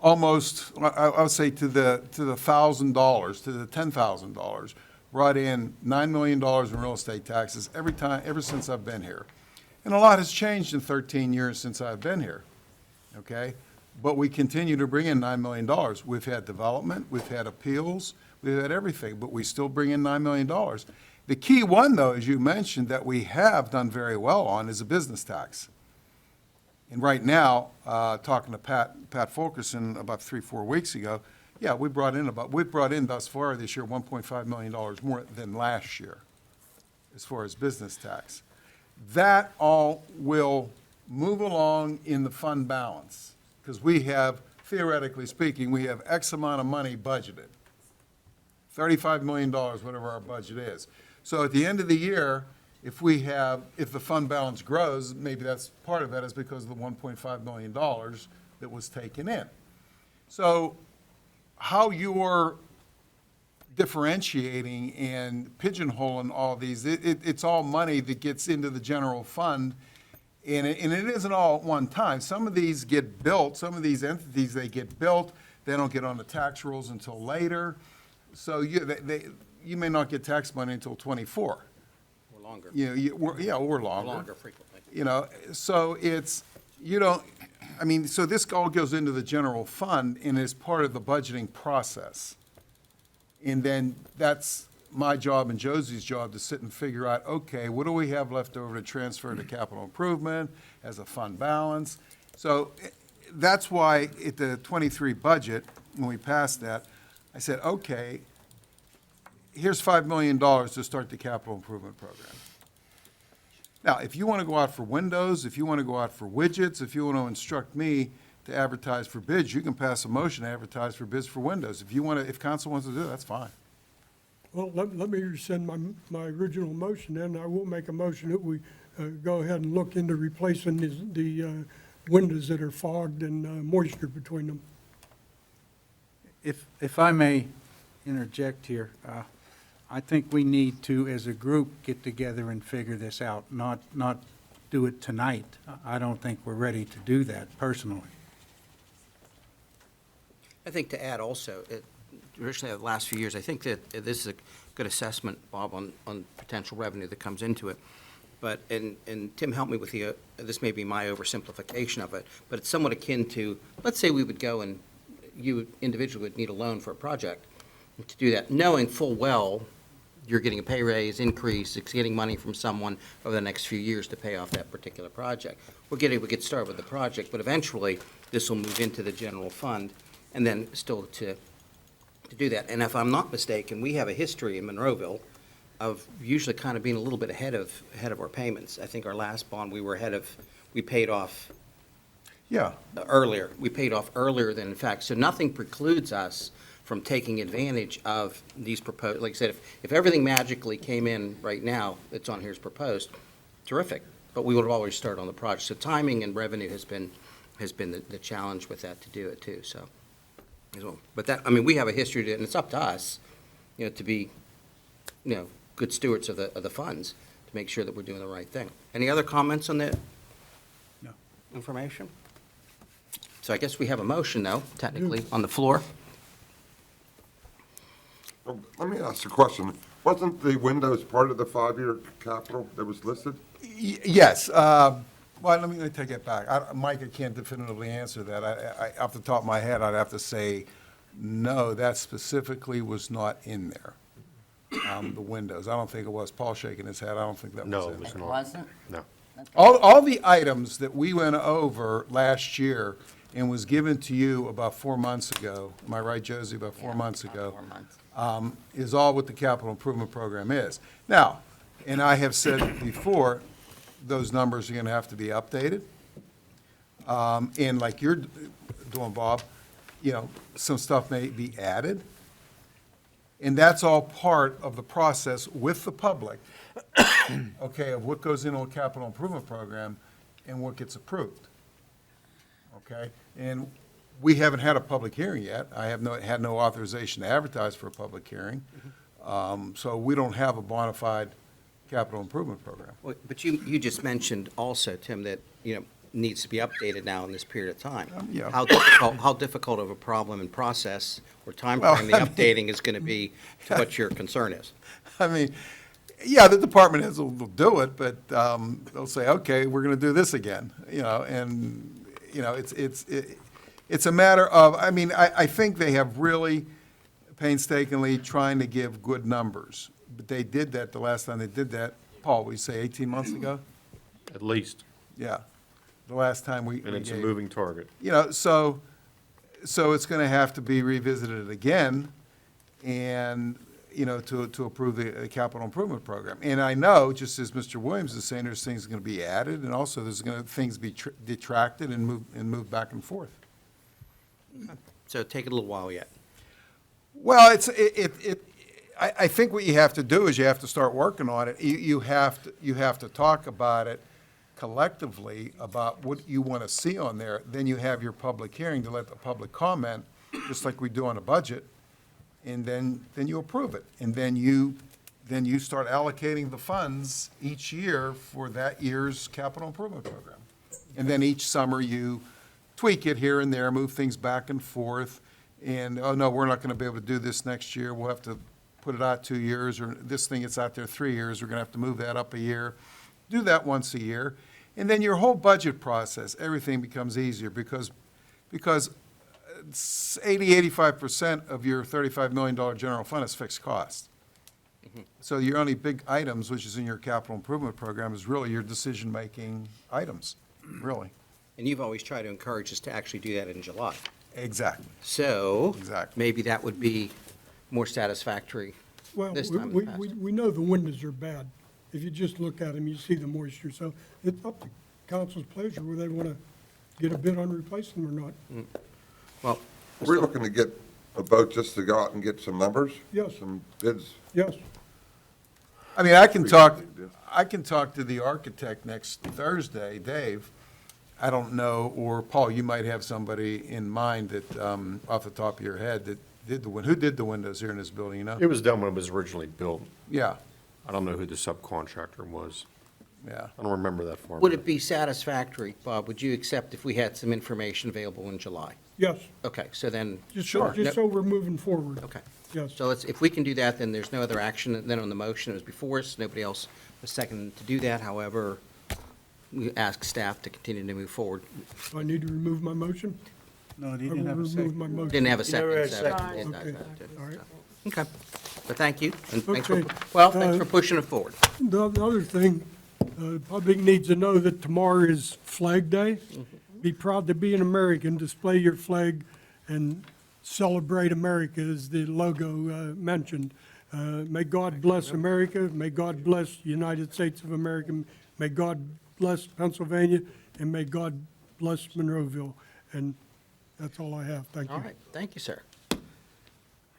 almost, I would say to the $1,000, to the $10,000, brought in $9 million in real estate taxes ever since I've been here. And a lot has changed in 13 years since I've been here, okay? But we continue to bring in $9 million. We've had development, we've had appeals, we've had everything, but we still bring in $9 million. The key one, though, as you mentioned, that we have done very well on is a business tax. And right now, talking to Pat Fulkerson about 3-4 weeks ago, yeah, we've brought in thus far this year $1.5 million more than last year as far as business tax. That all will move along in the fund balance, because we have, theoretically speaking, we have X amount of money budgeted, $35 million, whatever our budget is. So at the end of the year, if the fund balance grows, maybe that's part of that is because of the $1.5 million that was taken in. So how you're differentiating and pigeonholing all these, it's all money that gets into the general fund, and it isn't all at one time. Some of these get built, some of these entities, they get built, they don't get on the tax rolls until later. So you may not get tax money until '24. Or longer. Or longer. Longer frequently. So so this all goes into the general fund and is part of the budgeting process. And then that's my job and Josie's job to sit and figure out, okay, what do we have left over to transfer to capital improvement as a fund balance? So that's why at the '23 budget, when we passed that, I said, okay, here's $5 million to start the capital improvement program. Now, if you want to go out for windows, if you want to go out for widgets, if you want to instruct me to advertise for bids, you can pass a motion to advertise for bids for windows. If council wants to do it, that's fine. Well, let me rescind my original motion, and I will make a motion that we go ahead and look into replacing the windows that are fogged and moisture between them. If I may interject here, I think we need to, as a group, get together and figure this out, not do it tonight. I don't think we're ready to do that personally. I think to add also, traditionally the last few years, I think that this is a good assessment, Bob, on potential revenue that comes into it. But, and Tim helped me with this may be my oversimplification of it, but it's somewhat akin to, let's say we would go and you individually would need a loan for a project to do that, knowing full well you're getting a pay raise, increase, it's getting money from someone over the next few years to pay off that particular project. We get started with the project, but eventually this will move into the general fund and then still to do that. And if I'm not mistaken, we have a history in Monroeville of usually kind of being a little bit ahead of our payments. I think our last bond, we paid off earlier. We paid off earlier than in fact. So nothing precludes us from taking advantage of these proposed, like I said, if everything magically came in right now that's on here is proposed, terrific. But we would have always started on the project. So timing and revenue has been the challenge with that to do it too, so. But that, we have a history to it, and it's up to us, to be, good stewards of the funds, to make sure that we're doing the right thing. Any other comments on the No. information? So I guess we have a motion, though, technically, on the floor. Well, let me ask a question. Wasn't the windows part of the 5-year capital that was listed? Yes. Well, let me take it back. Mike, I can't definitively answer that. Off the top of my head, I'd have to say, no, that specifically was not in there. The windows. I don't think it was. Paul shaking his head. I don't think that was No, in it was there. It not. wasn't? No. All the items that we went over last year and was given to you about 4 months ago, am I right, Josie, about 4 months About ago? 4 months. Is all what the capital improvement program is. Now, and I have said before, those numbers are gonna have to be updated. And like you're doing, Bob, some stuff may be added. And that's all part of the process with the public, okay, of what goes into a capital improvement program and what gets approved. Okay? And we haven't had a public hearing yet. I have had no authorization to advertise for a public hearing. So we don't have a bona fide capital improvement program. Well, but you just mentioned also, Tim, that, needs to be updated now in this period of time. Yeah. How difficult of a problem and process or timeframe the Well, I mean- updating is going to be to what your concern is? I mean, yeah, the department heads will do it, but they'll say, okay, we're going to do this again, and, it's a matter of, I think they have really painstakingly trying to give good numbers. But they did that the last time they did that, Paul, we say 18 months ago? At least. Yeah, the last time we And it's a gave- moving target. So it's going to have to be revisited again and, to approve the capital improvement program. And I know, just as Mr. Williams is saying, there's things going to be added, and also there's going to, things be detracted and move back and forth. So take it a little while yet. Well, I think what you have to do is you have to start working on it. You have to talk about it collectively about what you want to see on there. Then you have your public hearing to let the public comment, just like we do on a budget, and then you approve it. And then you start allocating the funds each year for that year's capital improvement program. And then each summer you tweak it here and there, move things back and forth. And, oh, no, we're not going to be able to do this next year. We'll have to put it out 2 years, or this thing that's out there 3 years, we're going to have to move that up a year. Do that once a year. And then your whole budget process, everything becomes easier because 85% of your $35 million general fund is fixed cost. So your only big items, which is in your capital improvement program, is really your decision-making items, really. And you've always tried to encourage us to actually do that in July. Exactly. So Exactly. maybe that would be more satisfactory Well, this time in we, the past. we know the windows are bad. If you just look at them, you see the moisture. So it's up to council's pleasure whether they want to get a bid on replacing them or not. Well, We're looking to get a vote just to go out and get some numbers? Yes. Some bids? Yes, I mean, I can talk to the architect next Thursday, Dave. I don't know, or Paul, you might have somebody in mind that, off the top of your head, that who did the windows here in this building, It was done when it was originally built. Yeah, I don't know who the subcontractor was. yeah. I don't remember that far. would it be satisfactory, Bob, would you accept if we had some information available in July? yes. Okay, so then. Just so we're moving forward. Okay. Yes. So if we can do that, then there's no other action. Then on the motion, it was before us, nobody else was seconded to do that. However, we ask staff to continue to move forward. Do I need to remove my motion? No, I he will didn't have a remove second. my motion. Didn't have a You never had a second. second. Okay, all right. Okay, but thank you, and thanks for, Okay. thanks for pushing it forward. The other thing, the public needs to know that tomorrow is Flag Day. Be proud to be an American, display your flag, and celebrate America, as the logo mentioned. May God bless America, may God bless the United States of America, may God bless Pennsylvania, and may God bless Monroeville. And that's all I have. Thank you. All right, thank you, sir.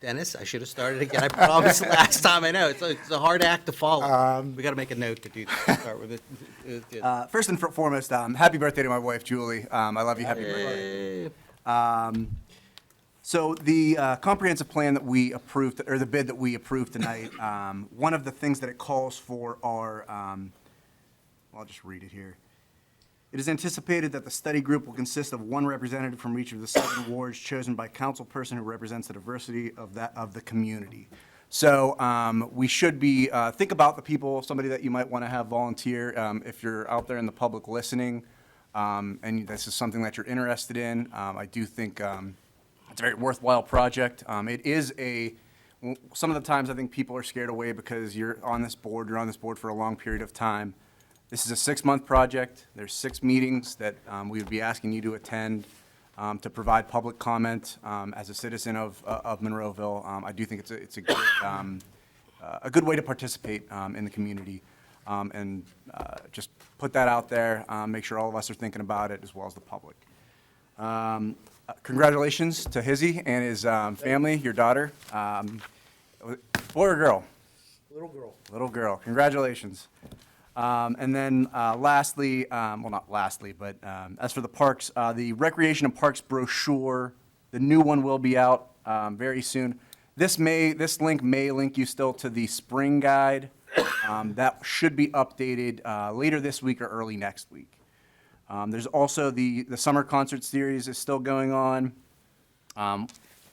Dennis, I should have started again. I promised last time. I know, it's a hard act to follow. We got to make a note to do that, start with it. First and foremost, happy birthday to my wife, Julie. I love you. Happy birthday. So the comprehensive plan that we approved, or the bid that we approved tonight, one of the things that it calls for are, I'll just read it here. It is anticipated that the study group will consist of one representative from each of the 7 wards chosen by councilperson who represents the diversity of the community. So we should be, think about the people, somebody that you might want to have volunteer, if you're out there in the public listening, and this is something that you're interested in. I do think it's a very worthwhile project. It is some of the times I think people are scared away because you're on this board for a long period of time. This is a 6-month project. There's 6 meetings that we would be asking you to attend to provide public comment as a citizen of Monroeville. I do think it's a good way to participate in the community. And just put that out there, make sure all of us are thinking about it as well as the public. Congratulations to Hizzy and his family, your daughter. Boy or girl? Little girl. Little girl. Congratulations. And then lastly, well, not lastly, but as for the parks, the Recreation and Parks brochure, the new one will be out very soon. This link may link you still to the spring guide. That should be updated later this week or early next week. There's also the summer concert series is still going on.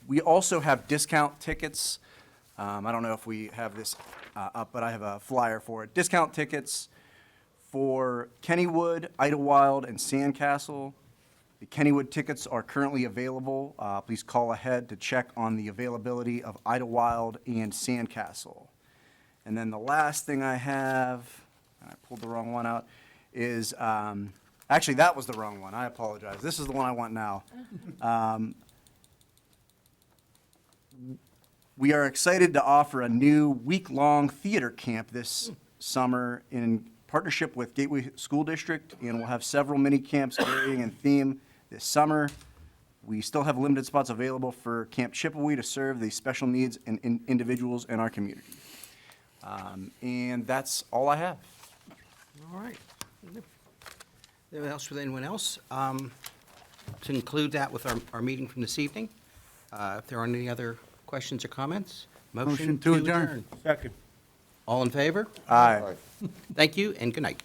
We also have discount tickets. I don't know if we have this up, but I have a flyer for it. Discount tickets for Kennywood, Idlewild, and Sandcastle. The Kennywood tickets are currently available. Please call ahead to check on the availability of Idlewild and Sandcastle. And then the last thing I have, I pulled the wrong one out, is, actually, that was the wrong one. I apologize. This is the one I want now. We are excited to offer a new week-long theater camp this summer in partnership with Gateway School District, and we'll have several mini camps varying in theme this summer. We still have limited spots available for Camp Chippewa to serve the special needs and individuals in our community. And that's all I have. All right. Anything else with anyone else? To conclude that with our meeting from this evening, if there aren't any other questions or comments, motion to adjourn. Second. All in favor? Aye. Thank you and good night.